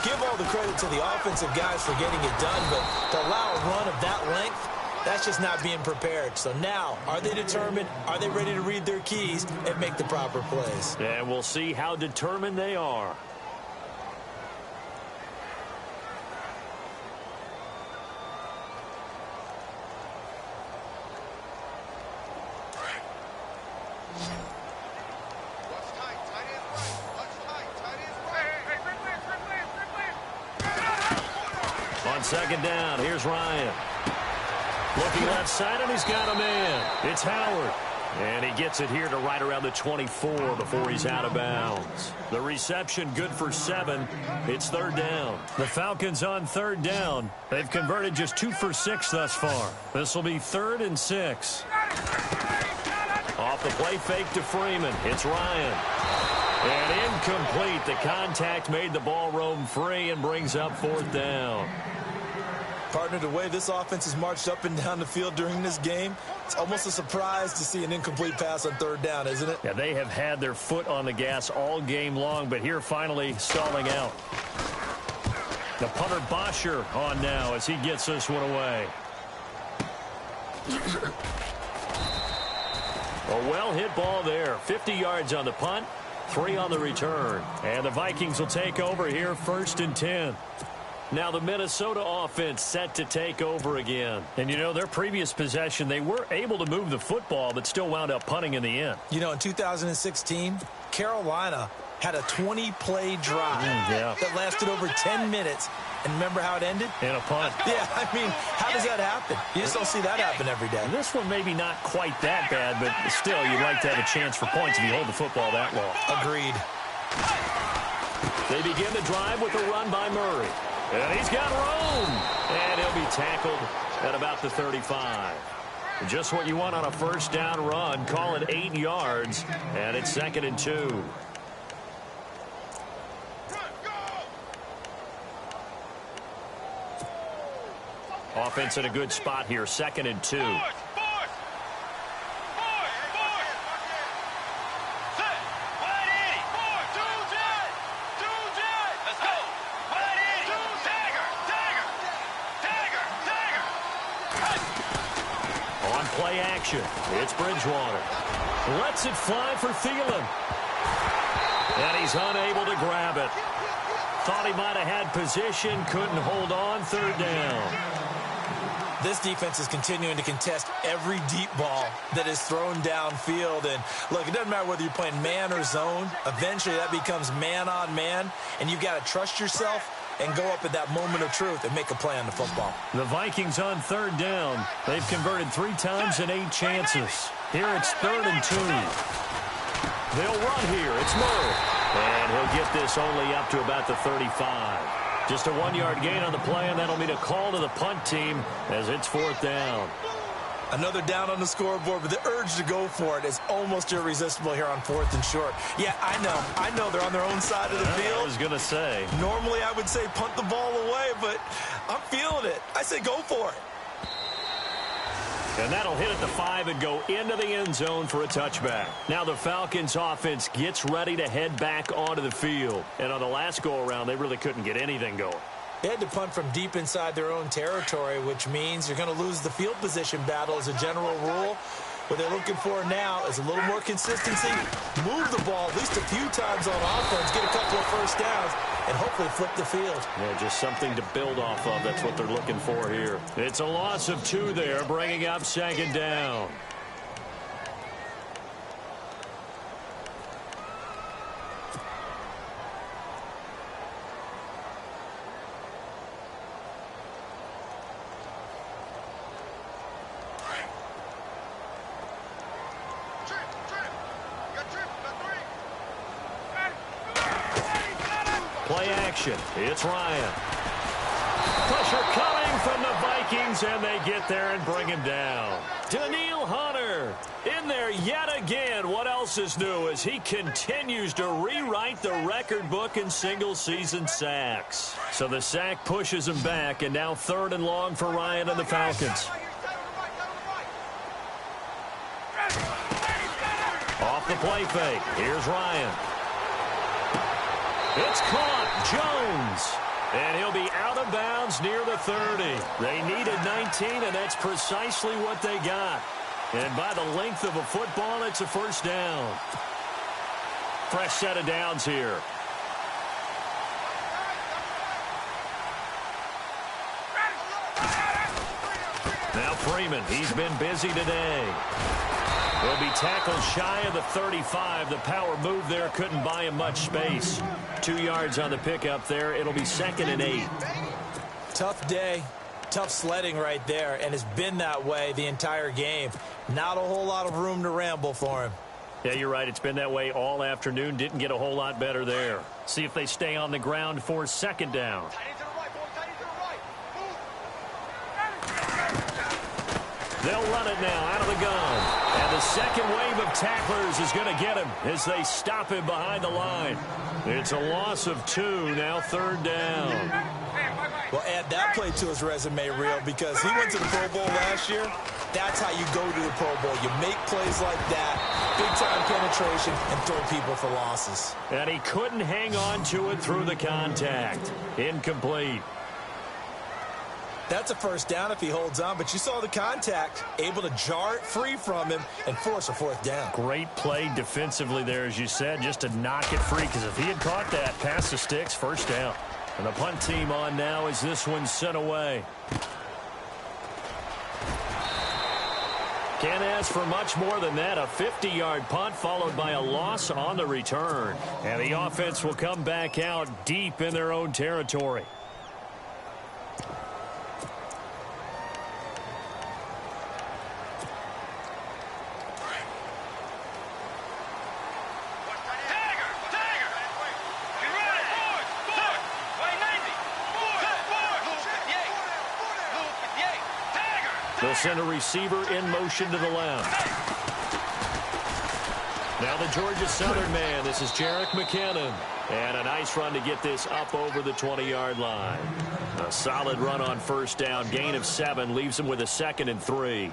Give all the credit to the offensive guys for getting it done, but to allow a run of that length, that's just not being prepared. So now, are they determined? Are they ready to read their keys and make the proper plays?
And we'll see how determined they are. On second down, here's Ryan. Looking left side, and he's got a man. It's Howard. And he gets it here to right around the 24 before he's out of bounds. The reception good for 7. It's third down. The Falcons on third down. They've converted just 2 for 6 thus far. This will be 3rd and 6. Off the play fake to Freeman. It's Ryan. And incomplete. The contact made the ball roam free and brings up 4th down.
Partner, the way this offense has marched up and down the field during this game, it's almost a surprise to see an incomplete pass on third down, isn't it?
Yeah, they have had their foot on the gas all game long, but here finally stalling out. The punter Bosher on now as he gets this one away. A well-hit ball there. 50 yards on the punt. 3 on the return. And the Vikings will take over here 1st and 10. Now the Minnesota offense set to take over again. And, you know, their previous possession, they were able to move the football, but still wound up punting in the end.
You know, in 2016, Carolina had a 20-play drive that lasted over 10 minutes. And remember how it ended?
In a punt.
Yeah, I mean, how does that happen? You just don't see that happen every day.
This one maybe not quite that bad, but still, you'd like to have a chance for points if you hold the football that long.
Agreed.
They begin the drive with a run by Murray. And he's got room. And he'll be tackled at about the 35. Just what you want on a first down run. Call it 8 yards. And it's 2nd and 2. Offense in a good spot here. 2nd and 2. Play action. It's Bridgewater. Lets it fly for Thielen. And he's unable to grab it. Thought he might have had position. Couldn't hold on. 3rd down.
This defense is continuing to contest every deep ball that is thrown downfield. And, look, it doesn't matter whether you're playing man or zone. Eventually, that becomes man on man. And you've got to trust yourself and go up at that moment of truth and make a play on the football.
The Vikings on 3rd down. They've converted 3 times in 8 chances. Here it's 3rd and 2. They'll run here. It's Murray. And he'll get this only up to about the 35. Just a 1-yard gain on the play, and that'll mean a call to the punt team as it's 4th down.
Another down on the scoreboard, but the urge to go for it is almost irresistible here on 4th and short. Yeah, I know they're on their own side of the field.
I was going to say.
Normally I would say punt the ball away, but I'm feeling it. I say go for it.
And that'll hit at the 5 and go into the end zone for a touchback. Now the Falcons offense gets ready to head back onto the field. And on the last go-around, they really couldn't get anything going.
They had to punt from deep inside their own territory, which means you're going to lose the field position battle as a general rule. What they're looking for now is a little more consistency, move the ball at least a few times on offense, get a couple of first downs, and hopefully flip the field.
Yeah, just something to build off of. That's what they're looking for here. It's a loss of 2 there, bringing up 2nd down. Play action. It's Ryan. Pressure coming from the Vikings, and they get there and bring him down. Daniil Hunter in there yet again. What else is new as he continues to rewrite the record book in single-season sacks. So the sack pushes him back, and now 3rd and long for Ryan and the Falcons. Off the play fake. Here's Ryan. It's caught. Jones. And he'll be out of bounds near the 30. They needed 19, and that's precisely what they got. And by the length of a football, it's a 1st down. Fresh set of downs here. Now Freeman. He's been busy today. He'll be tackled shy of the 35. The power move there couldn't buy him much space. 2 yards on the pickup there. It'll be 2nd and 8.
Tough day. Tough sledding right there, and it's been that way the entire game. Not a whole lot of room to ramble for him.
Yeah, you're right. It's been that way all afternoon. Didn't get a whole lot better there. See if they stay on the ground for 2nd down. They'll run it now out of the gun. And the second wave of tacklers is going to get him as they stop him behind the line. It's a loss of 2, now 3rd down.
Well, add that play to his resume reel because he went to the Pro Bowl last year. That's how you go to the Pro Bowl. You make plays like that, big-time penetration, and throw people for losses.
And he couldn't hang on to it through the contact. Incomplete.
That's a first down if he holds on, but you saw the contact, able to jar it free from him and force a fourth down.
Great play defensively there, as you said, just to knock it free, because if he had caught that, past the sticks, first down. And the punt team on now as this one's sent away. Can't ask for much more than that. A 50-yard punt followed by a loss on the return. And the offense will come back out deep in their own territory. They'll send a receiver in motion to the left. Now the Georgia Southern man. This is Jerick McKinnon. And a nice run to get this up over the 20-yard line. A solid run on first down. Gain of 7 leaves him with a 2nd and 3.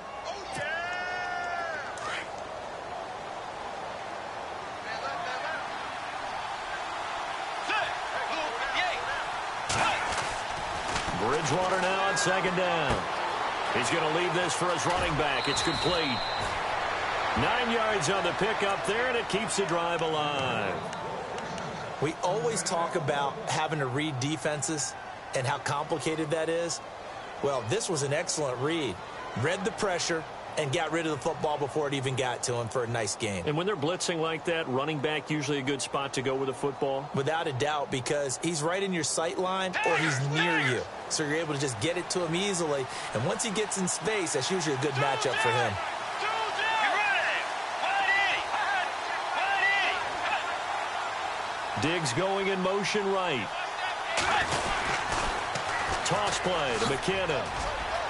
Bridgewater now on 2nd down. He's going to leave this for his running back. It's complete. 9 yards on the pickup there, and it keeps the drive alive.
We always talk about having to read defenses and how complicated that is. Well, this was an excellent read. Read the pressure and got rid of the football before it even got to him for a nice gain.
And when they're blitzing like that, running back usually a good spot to go with the football?
Without a doubt, because he's right in your sight line or he's near you. So you're able to just get it to him easily. And once he gets in space, that's usually a good matchup for him.
Diggs going in motion right. Toss play to McKinnon.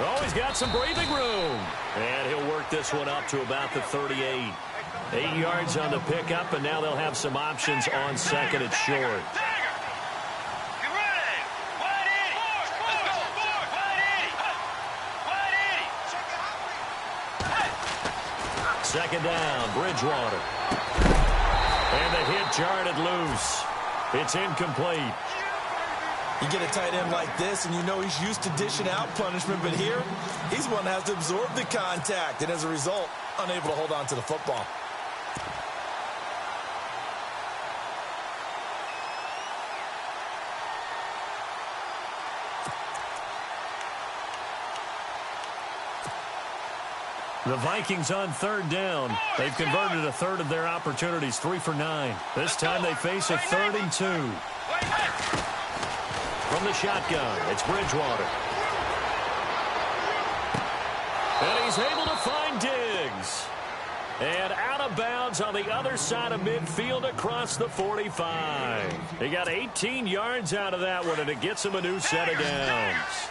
Oh, he's got some breathing room. And he'll work this one up to about the 38. 8 yards on the pickup, and now they'll have some options on 2nd and short. Second down, Bridgewater. And the hit jarred it loose. It's incomplete.
You get a tight end like this, and you know he's used to dishing out punishment, but here, he's one that has to absorb the contact, and as a result, unable to hold on to the football.
The Vikings on 3rd down. They've converted a third of their opportunities, 3 for 9. This time they face a 3rd and 2. From the shotgun, it's Bridgewater. And he's able to find Diggs. And out of bounds on the other side of midfield across the 45. He got 18 yards out of that one, and it gets him a new set of downs.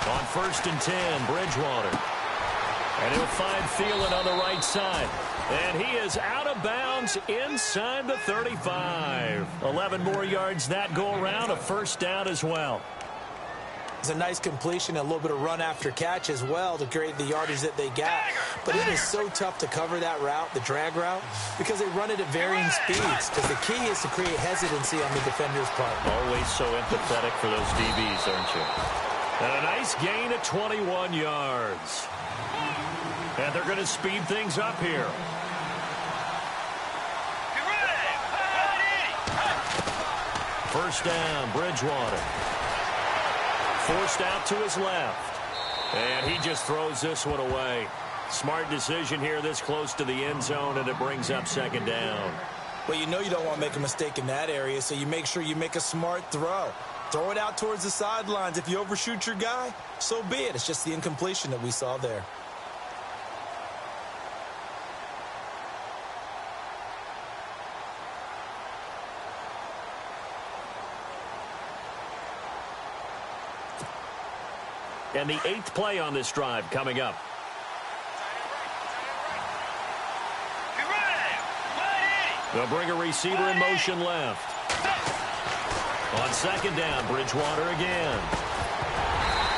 On 1st and 10, Bridgewater. And he'll find Thielen on the right side. And he is out of bounds inside the 35. 11 more yards that go around, a first down as well.
It's a nice completion, a little bit of run after catch as well to create the yardage that they got. But it is so tough to cover that route, the drag route, because they run it at varying speeds. Because the key is to create hesitancy on the defender's part.
Always so empathetic for those DBs, aren't you? And a nice gain of 21 yards. And they're going to speed things up here. First down, Bridgewater. Forced out to his left. And he just throws this one away. Smart decision here this close to the end zone, and it brings up 2nd down.
Well, you know you don't want to make a mistake in that area, so you make sure you make a smart throw. Throw it out towards the sidelines. If you overshoot your guy, so be it. It's just the incompletion that we saw there.
And the 8th play on this drive coming up. They'll bring a receiver in motion left. On 2nd down, Bridgewater again.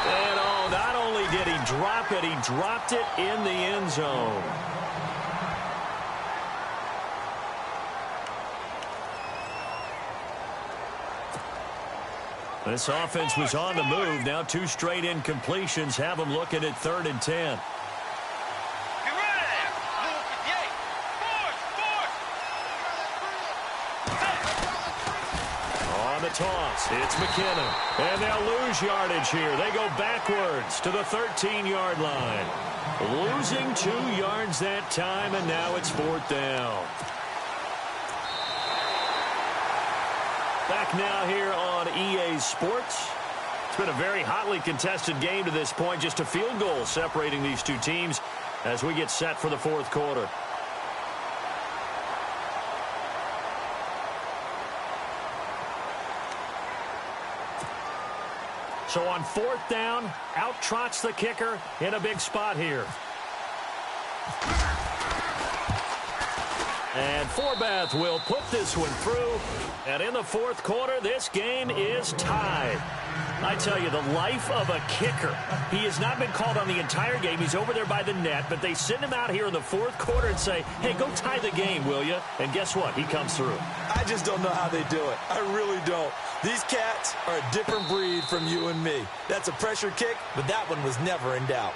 And oh, not only did he drop it, he dropped it in the end zone. This offense was on the move. Now 2 straight incompletions have them looking at 3rd and 10. On the toss, it's McKinnon. And they'll lose yardage here. They go backwards to the 13-yard line. Losing 2 yards that time, and now it's 4th down. Back now here on EA Sports. It's been a very hotly contested game to this point. Just a field goal separating these 2 teams as we get set for the 4th quarter. So on 4th down, out trots the kicker in a big spot here. And Forbath will put this one through. And in the 4th quarter, this game is tied. I tell you, the life of a kicker. He has not been called on the entire game. He's over there by the net, but they send him out here in the 4th quarter and say, hey, go tie the game, will you? And guess what? He comes through.
I just don't know how they do it. I really don't. These cats are a different breed from you and me. That's a pressure kick, but that one was never in doubt.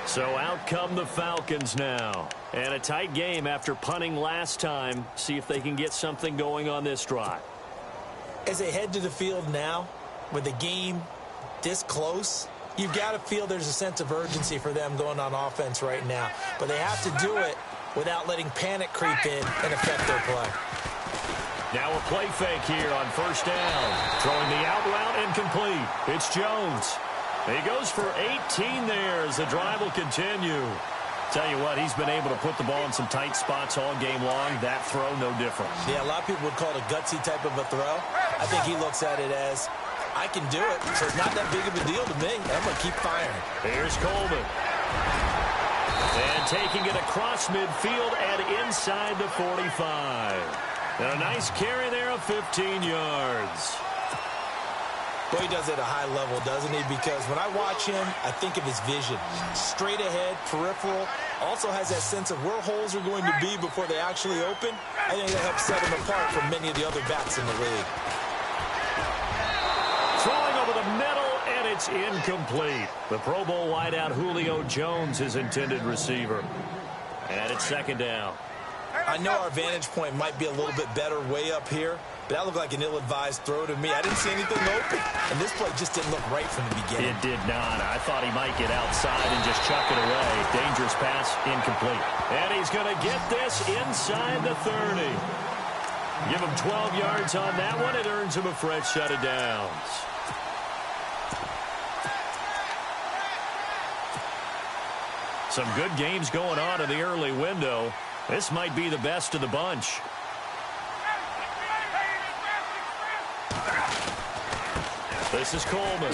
So out come the Falcons now. And a tight game after punting last time. See if they can get something going on this drive.
As they head to the field now, with the game this close, you've got to feel there's a sense of urgency for them going on offense right now. But they have to do it without letting panic creep in and affect their play.
Now a play fake here on 1st down. Throwing the out route incomplete. It's Jones. He goes for 18 there as the drive will continue. Tell you what, he's been able to put the ball in some tight spots all game long. That throw, no different.
Yeah, a lot of people would call it a gutsy type of a throw. I think he looks at it as, I can do it, so it's not that big of a deal to me. I'm going to keep firing.
Here's Coleman. And taking it across midfield and inside the 45. And a nice carry there of 15 yards.
Boy, he does it at a high level, doesn't he? Because when I watch him, I think of his vision. Straight ahead, peripheral. Also has that sense of where holes are going to be before they actually open. I think that helps set him apart from many of the other backs in the league.
Throwing over the middle, and it's incomplete. The Pro Bowl wideout Julio Jones, his intended receiver. And it's 2nd down.
I know our vantage point might be a little bit better way up here, but that looked like an ill-advised throw to me. I didn't see anything open, and this play just didn't look right from the beginning.
It did not. I thought he might get outside and just chuck it away. Dangerous pass, incomplete. And he's going to get this inside the 30. Give him 12 yards on that one. It earns him a fresh set of downs. Some good games going on in the early window. This might be the best of the bunch. This is Coleman.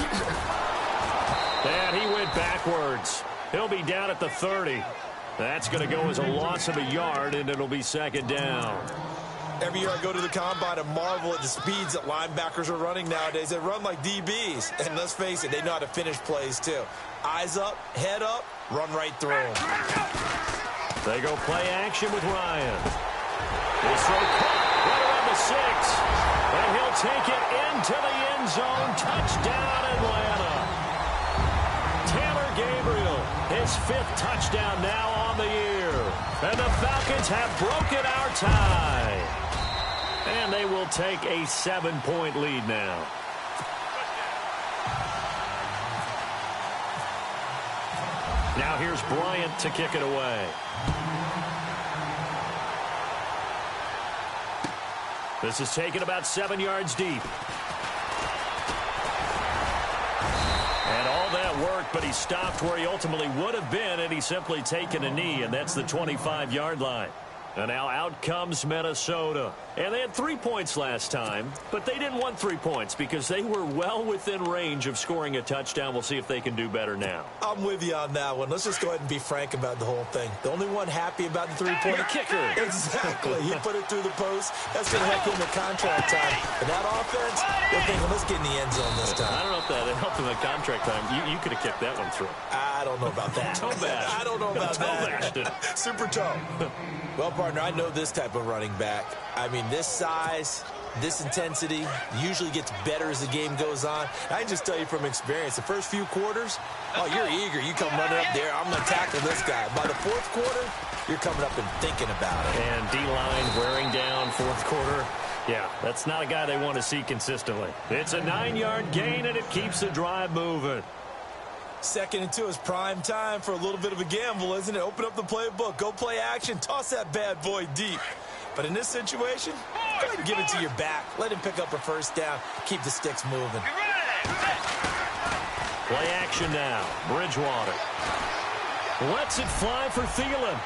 And he went backwards. He'll be down at the 30. That's going to go as a loss of a yard, and it'll be 2nd down.
Every year I go to the combine and marvel at the speeds that linebackers are running nowadays. They run like DBs. And let's face it, they know how to finish plays too. Eyes up, head up, run right through them.
They go play action with Ryan. This throw caught right around the 6. And he'll take it into the end zone. Touchdown, Atlanta. Taylor Gabriel, his 5th touchdown now on the year. And the Falcons have broken our tie. And they will take a 7-point lead now. Now here's Bryant to kick it away. This is taken about 7 yards deep. And all that work, but he stopped where he ultimately would have been, and he's simply taken a knee, and that's the 25-yard line. And now out comes Minnesota. And they had 3 points last time, but they didn't want 3 points because they were well within range of scoring a touchdown. We'll see if they can do better now.
I'm with you on that one. Let's just go ahead and be frank about the whole thing. The only one happy about the 3-point
kicker.
Exactly. He put it through the post. That's going to help him in contract time. But that offense, they're thinking, let's get in the end zone this time.
I don't know if that helped him in contract time. You could have kicked that one through.
I don't know about that.
Toe bash.
I don't know about that.
Bashed it.
Super toe. Well, partner, I know this type of running back. I mean, this size, this intensity usually gets better as the game goes on. I can just tell you from experience, the first few quarters, oh, you're eager. You come running up there, I'm going to tackle this guy. By the fourth quarter, you're coming up and thinking about it.
And D-line wearing down fourth quarter. Yeah, that's not a guy they want to see consistently. It's a 9-yard gain, and it keeps the drive moving.
2nd and 2 is prime time for a little bit of a gamble, isn't it? Open up the playbook, go play action, toss that bad boy deep. But in this situation, go ahead and give it to your back. Let him pick up a first down. Keep the sticks moving.
Play action now. Bridgewater lets it fly for Thielen.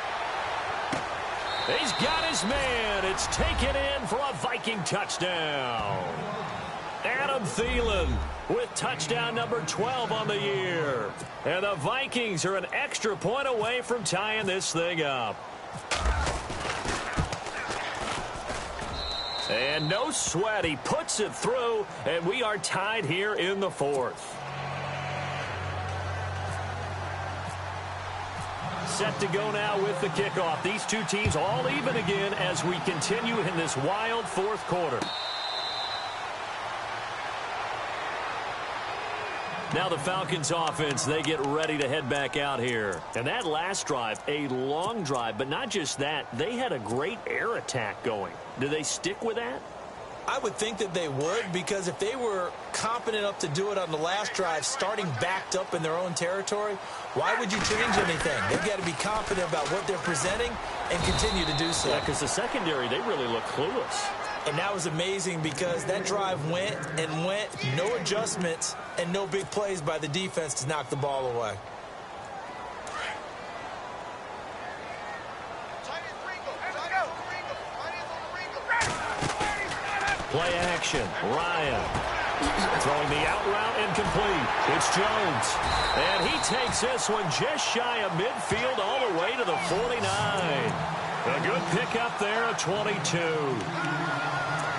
He's got his man. It's taken in for a Viking touchdown. Adam Thielen with touchdown number 12 on the year. And the Vikings are an extra point away from tying this thing up. And no sweat. He puts it through, and we are tied here in the 4th. Set to go now with the kickoff. These two teams all even again as we continue in this wild 4th quarter. Now the Falcons offense, they get ready to head back out here. And that last drive, a long drive, but not just that. They had a great air attack going. Do they stick with that?
I would think that they would, because if they were competent enough to do it on the last drive, starting backed up in their own territory, why would you change anything? They've got to be confident about what they're presenting and continue to do so.
Yeah, because the secondary, they really look clueless.
And that was amazing because that drive went and went, no adjustments and no big plays by the defense to knock the ball away.
Play action. Ryan throwing the out route incomplete. It's Jones. And he takes this one just shy of midfield all the way to the 49. A good pickup there at 22.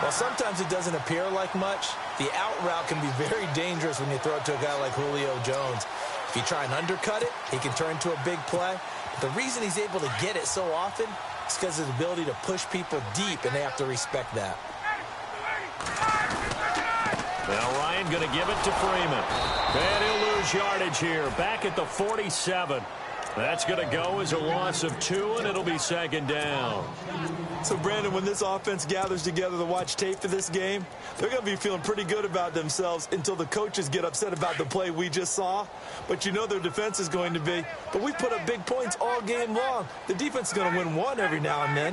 Well, sometimes it doesn't appear like much. The out route can be very dangerous when you throw it to a guy like Julio Jones. If you try and undercut it, he can turn into a big play. But the reason he's able to get it so often is because of his ability to push people deep, and they have to respect that.
Now Ryan going to give it to Freeman. And he'll lose yardage here. Back at the 47. That's going to go as a loss of 2, and it'll be 2nd down.
So, Brandon, when this offense gathers together to watch tape for this game, they're going to be feeling pretty good about themselves until the coaches get upset about the play we just saw. But you know their defense is going to be. But we put up big points all game long. The defense is going to win one every now and then.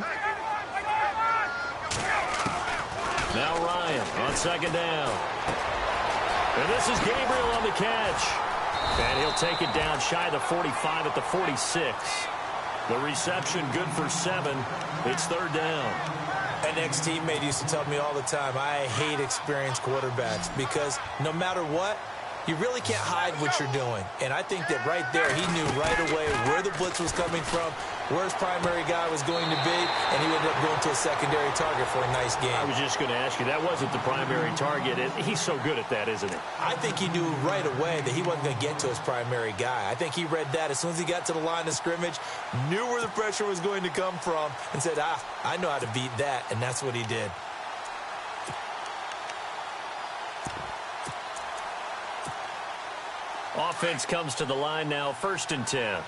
Now Ryan on 2nd down. And this is Gabriel on the catch. And he'll take it down shy of the 45 at the 46. The reception good for 7. It's 3rd down.
An ex-teammate used to tell me all the time, I hate experienced quarterbacks because no matter what, you really can't hide what you're doing. And I think that right there, he knew right away where the blitz was coming from, where his primary guy was going to be, and he ended up going to a secondary target for a nice game.
I was just going to ask you, that wasn't the primary target. He's so good at that, isn't he?
I think he knew right away that he wasn't going to get to his primary guy. I think he read that as soon as he got to the line of scrimmage, knew where the pressure was going to come from, and said, I know how to beat that, and that's what he did.
Offense comes to the line now, 1st and 10.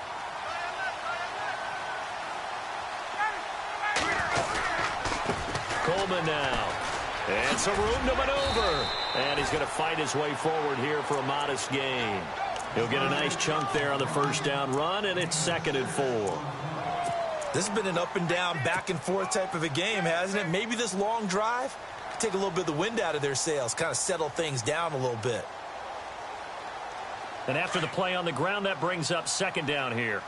Coleman now. And some room to maneuver. And he's going to fight his way forward here for a modest gain. He'll get a nice chunk there on the 1st down run, and it's 2nd and 4.
This has been an up and down, back and forth type of a game, hasn't it? Maybe this long drive, take a little bit of the wind out of their sails, kind of settle things down a little bit.
And after the play on the ground, that brings up 2nd down here.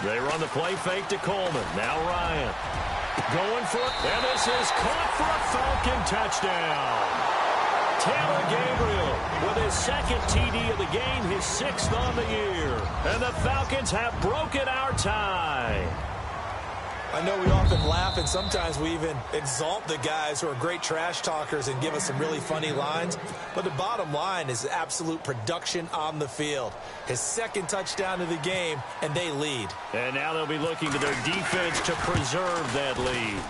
They run the play fake to Coleman. Now Ryan going for it. And this is caught for a Falcon touchdown. Taylor Gabriel with his 2nd TD of the game, his 6th on the year. And the Falcons have broken our tie.
I know we often laugh and sometimes we even exalt the guys who are great trash talkers and give us some really funny lines. But the bottom line is absolute production on the field. His second touchdown of the game, and they lead.
And now they'll be looking to their defense to preserve that lead.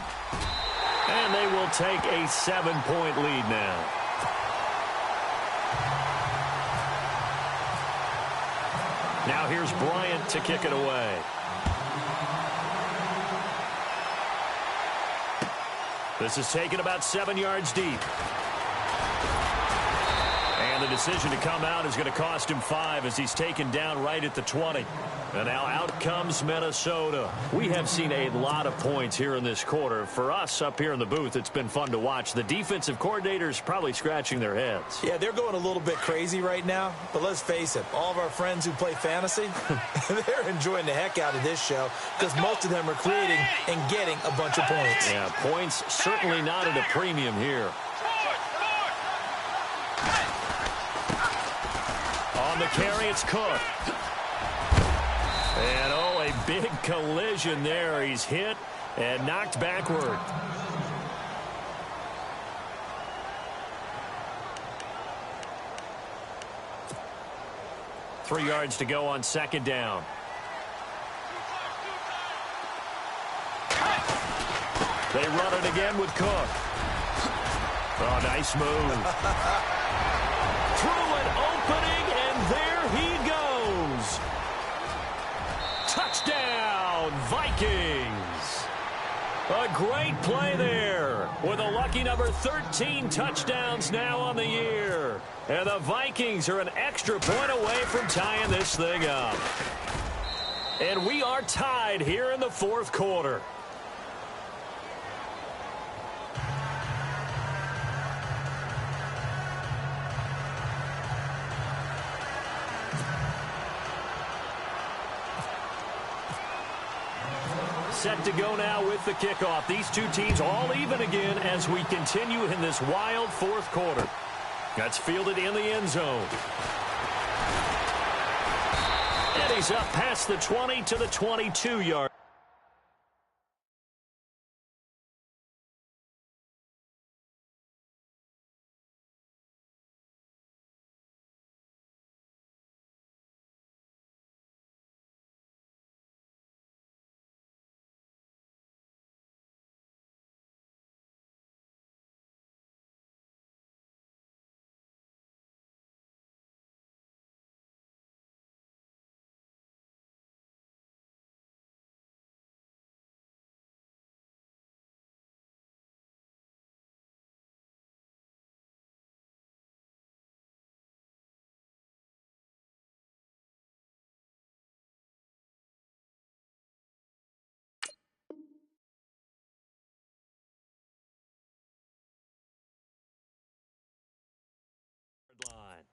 And they will take a 7-point lead now. Now here's Bryant to kick it away. This is taken about 7 yards deep. And the decision to come out is going to cost him 5 as he's taken down right at the 20. And now out comes Minnesota. We have seen a lot of points here in this quarter. For us up here in the booth, it's been fun to watch. The defensive coordinators probably scratching their heads.
Yeah, they're going a little bit crazy right now. But let's face it, all of our friends who play fantasy, they're enjoying the heck out of this show because most of them are creating and getting a bunch of points.
Yeah, points certainly not at a premium here. On the carry, it's Cook. And, oh, a big collision there. He's hit and knocked backward. Three yards to go on second down. They run it again with Cook. Oh, nice move. Through an opening, and there he goes. Touchdown, Vikings. A great play there with a lucky number 13 touchdowns now on the year. And the Vikings are an extra point away from tying this thing up. And we are tied here in the fourth quarter. Set to go now with the kickoff. These two teams all even again as we continue in this wild fourth quarter. That's fielded in the end zone. And he's up past the 20 to the 22-yard. Line.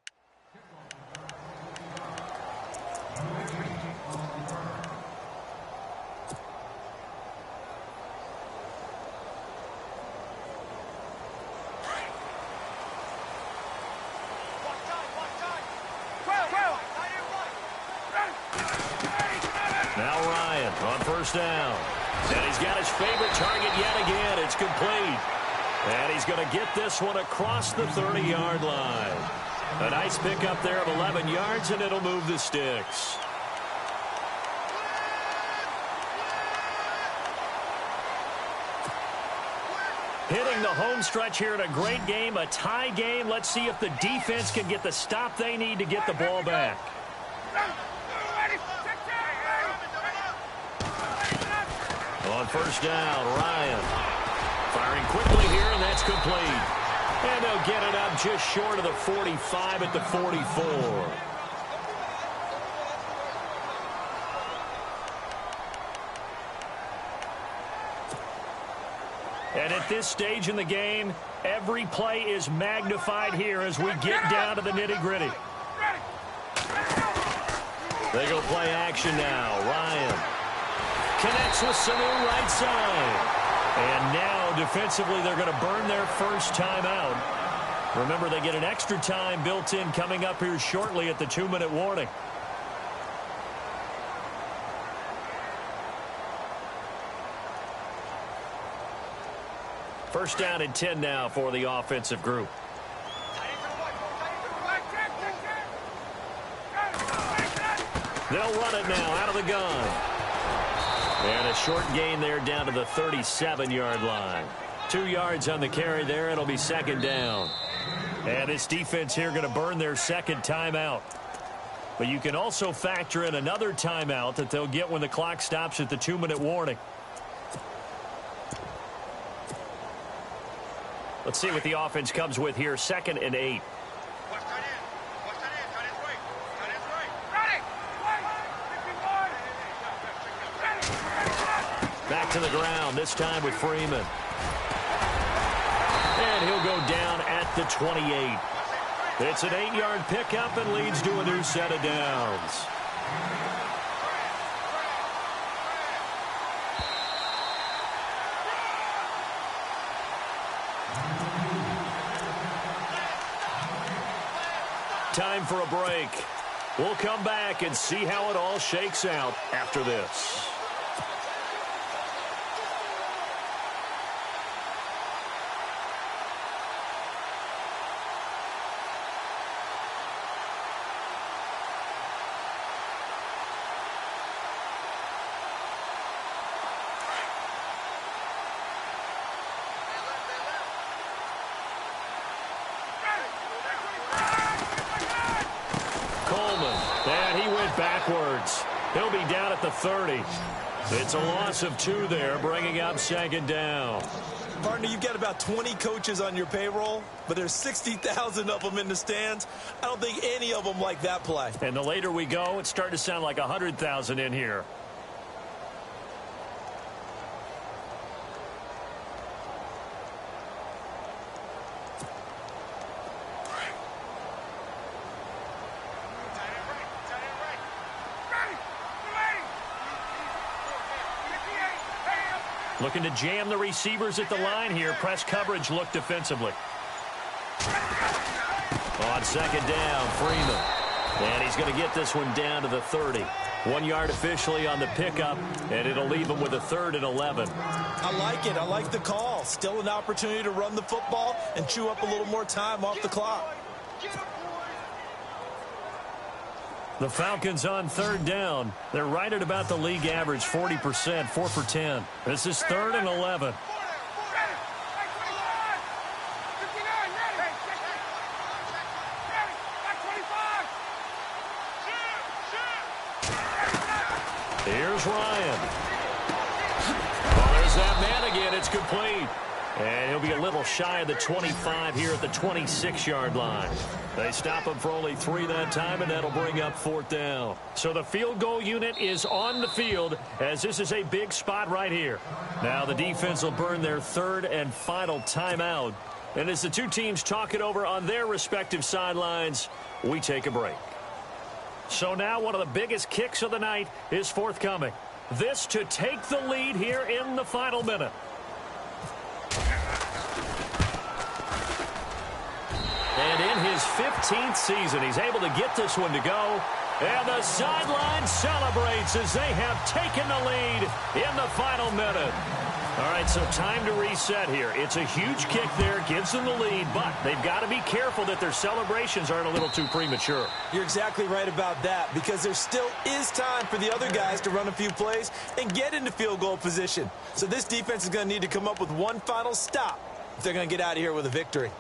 Now Ryan on first down. And he's got his favorite target yet again. It's complete. And he's going to get this one across the 30-yard line. A nice pickup there of 11 yards, and it'll move the sticks. Hitting the home stretch here in a great game, a tie game. Let's see if the defense can get the stop they need to get the ball back. On first down, Ryan. Firing quickly here, and that's complete. And they'll get it up just short of the 45 at the 44. And at this stage in the game, every play is magnified here as we get down to the nitty-gritty. They go play action now. Ryan connects with Sanu right side. And now, defensively, they're going to burn their first time out. Remember, they get an extra time built in coming up here shortly at the 2-minute warning. First down and 10 now for the offensive group. They'll run it now out of the gun. And a short gain there down to the 37-yard line. 2 yards on the carry there. It'll be second down. And this defense here going to burn their second timeout. But you can also factor in another timeout that they'll get when the clock stops at the 2-minute warning. Let's see what the offense comes with here. 2nd and 8. Back to the ground, this time with Freeman. And he'll go down at the 28. It's an 8-yard pickup and leads to a new set of downs. Time for a break. We'll come back and see how it all shakes out after this. Backwards. He'll be down at the 30. It's a loss of 2 there, bringing up second down.
Partner, you've got about 20 coaches on your payroll, but there's 60,000 of them in the stands. I don't think any of them like that play.
And the later we go, it's starting to sound like 100,000 in here. Looking to jam the receivers at the line here. Press coverage look defensively. On second down, Freeman. And he's going to get this one down to the 30. 1 yard officially on the pickup, and it'll leave him with a 3rd and 11.
I like it. I like the call. Still an opportunity to run the football and chew up a little more time off the clock.
The Falcons on 3rd down. They're right at about the league average, 40%, 4 for 10. This is 3rd and 11. Here's Ryan. Oh, there's that man again. It's complete. And he'll be a little shy of the 25 here at the 26-yard line. They stop him for only 3 that time, and that'll bring up 4th down. So the field goal unit is on the field, as this is a big spot right here. Now the defense will burn their 3rd and final timeout. And as the two teams talk it over on their respective sidelines, we take a break. So now one of the biggest kicks of the night is forthcoming. This to take the lead here in the final minute. And in his 15th season, he's able to get this one to go. And the sideline celebrates as they have taken the lead in the final minute. All right, so time to reset here. It's a huge kick there, gives them the lead, but they've got to be careful that their celebrations aren't a little too premature.
You're exactly right about that, because there still is time for the other guys to run a few plays and get into field goal position. So this defense is going to need to come up with one final stop if they're going to get out of here with a victory.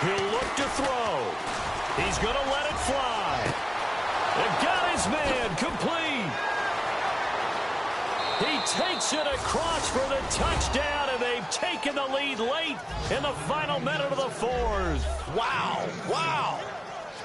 He'll look to throw. He's going to let it fly. And got his man complete. He takes it across for the touchdown, and they've taken the lead late in the final minute of the 4th.
Wow. Wow.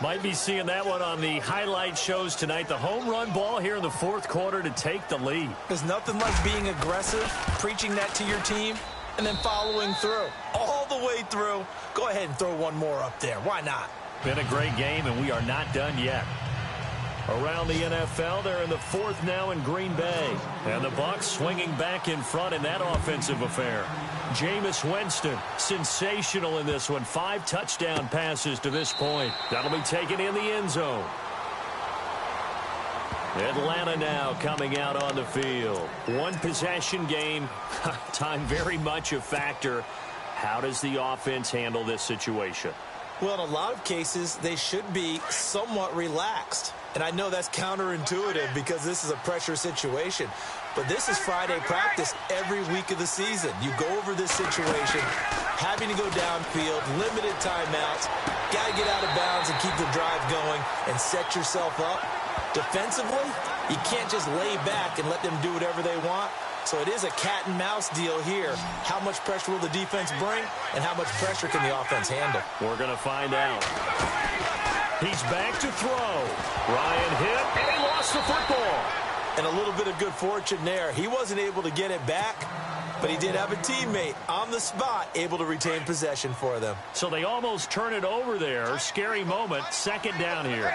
Might be seeing that one on the highlight shows tonight. The home run ball here in the fourth quarter to take the lead.
There's nothing like being aggressive, preaching that to your team, and then following through. All the way through. Go ahead and throw one more up there. Why not?
Been a great game, and we are not done yet. Around the NFL, they're in the fourth now in Green Bay. And the Bucs swinging back in front in that offensive affair. Jameis Winston, sensational in this one. 5 touchdown passes to this point. That'll be taken in the end zone. Atlanta now coming out on the field. One possession game. Time very much a factor. How does the offense handle this situation?
Well, in a lot of cases, they should be somewhat relaxed. And I know that's counterintuitive because this is a pressure situation. But this is Friday practice every week of the season. You go over this situation, having to go downfield, limited timeouts, got to get out of bounds and keep the drive going and set yourself up. Defensively, you can't just lay back and let them do whatever they want. So it is a cat and mouse deal here. How much pressure will the defense bring and how much pressure can the offense handle?
We're going to find out. He's back to throw. Ryan hit, and he lost the football.
And a little bit of good fortune there. He wasn't able to get it back, but he did have a teammate on the spot able to retain possession for them.
So they almost turn it over there. Scary moment. Second down here.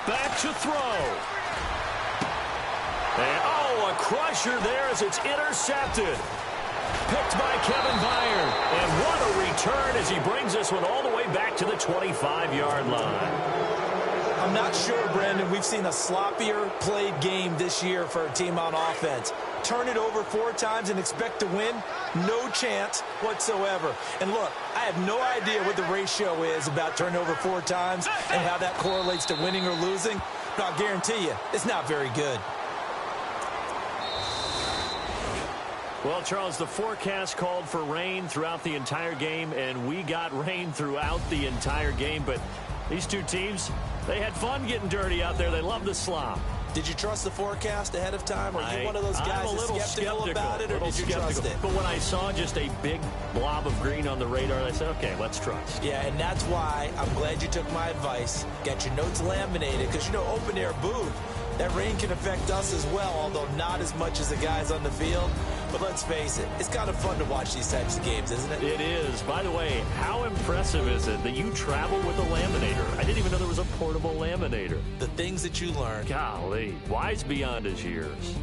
Back to throw. And, a crusher there as it's intercepted. Picked by Kevin Byard. And what a return as he brings this one all the way back to the 25-yard line.
I'm not sure, Brandon. We've seen a sloppier played game this year for a team on offense. Turn it over 4 times and expect to win? No chance whatsoever. And look, I have no idea what the ratio is about turning over 4 times and how that correlates to winning or losing. But I'll guarantee you, it's not very good.
Well, Charles, the forecast called for rain throughout the entire game, and we got rain throughout the entire game. But these two teams, they had fun getting dirty out there. They love the slop.
Did you trust the forecast ahead of time? Are you one of those guys that's skeptical about it, or did you trust it?
But when I saw just a big blob of green on the radar, I said, okay, let's trust.
Yeah, and that's why I'm glad you took my advice. Get your notes laminated, because, open-air booth, that rain can affect us as well, although not as much as the guys on the field. But let's face it, it's kind of fun to watch these types of games, isn't it?
It is. By the way, how impressive is it that you travel with a laminator? I didn't even know there was a portable laminator.
The things that you learn.
Golly, wise beyond his years.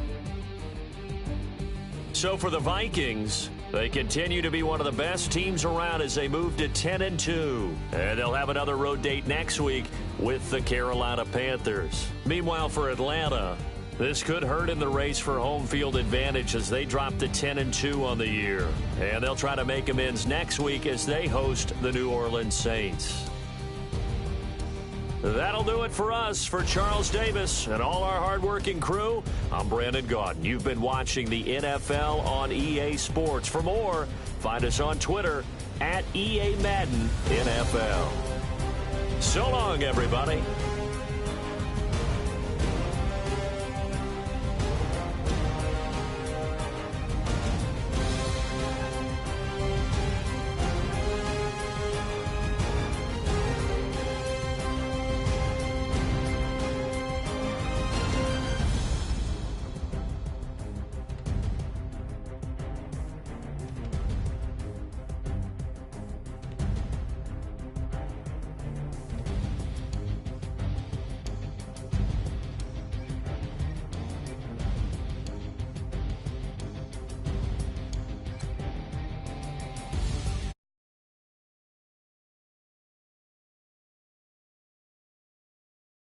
So for the Vikings, they continue to be one of the best teams around as they move to 10-2. And they'll have another road date next week with the Carolina Panthers. Meanwhile, for Atlanta, this could hurt in the race for home field advantage as they drop to 10-2 on the year. And they'll try to make amends next week as they host the New Orleans Saints. That'll do it for us. For Charles Davis and all our hardworking crew, I'm Brandon Gaudin. You've been watching the NFL on EA Sports. For more, find us on Twitter @EA Madden NFL. So long, everybody.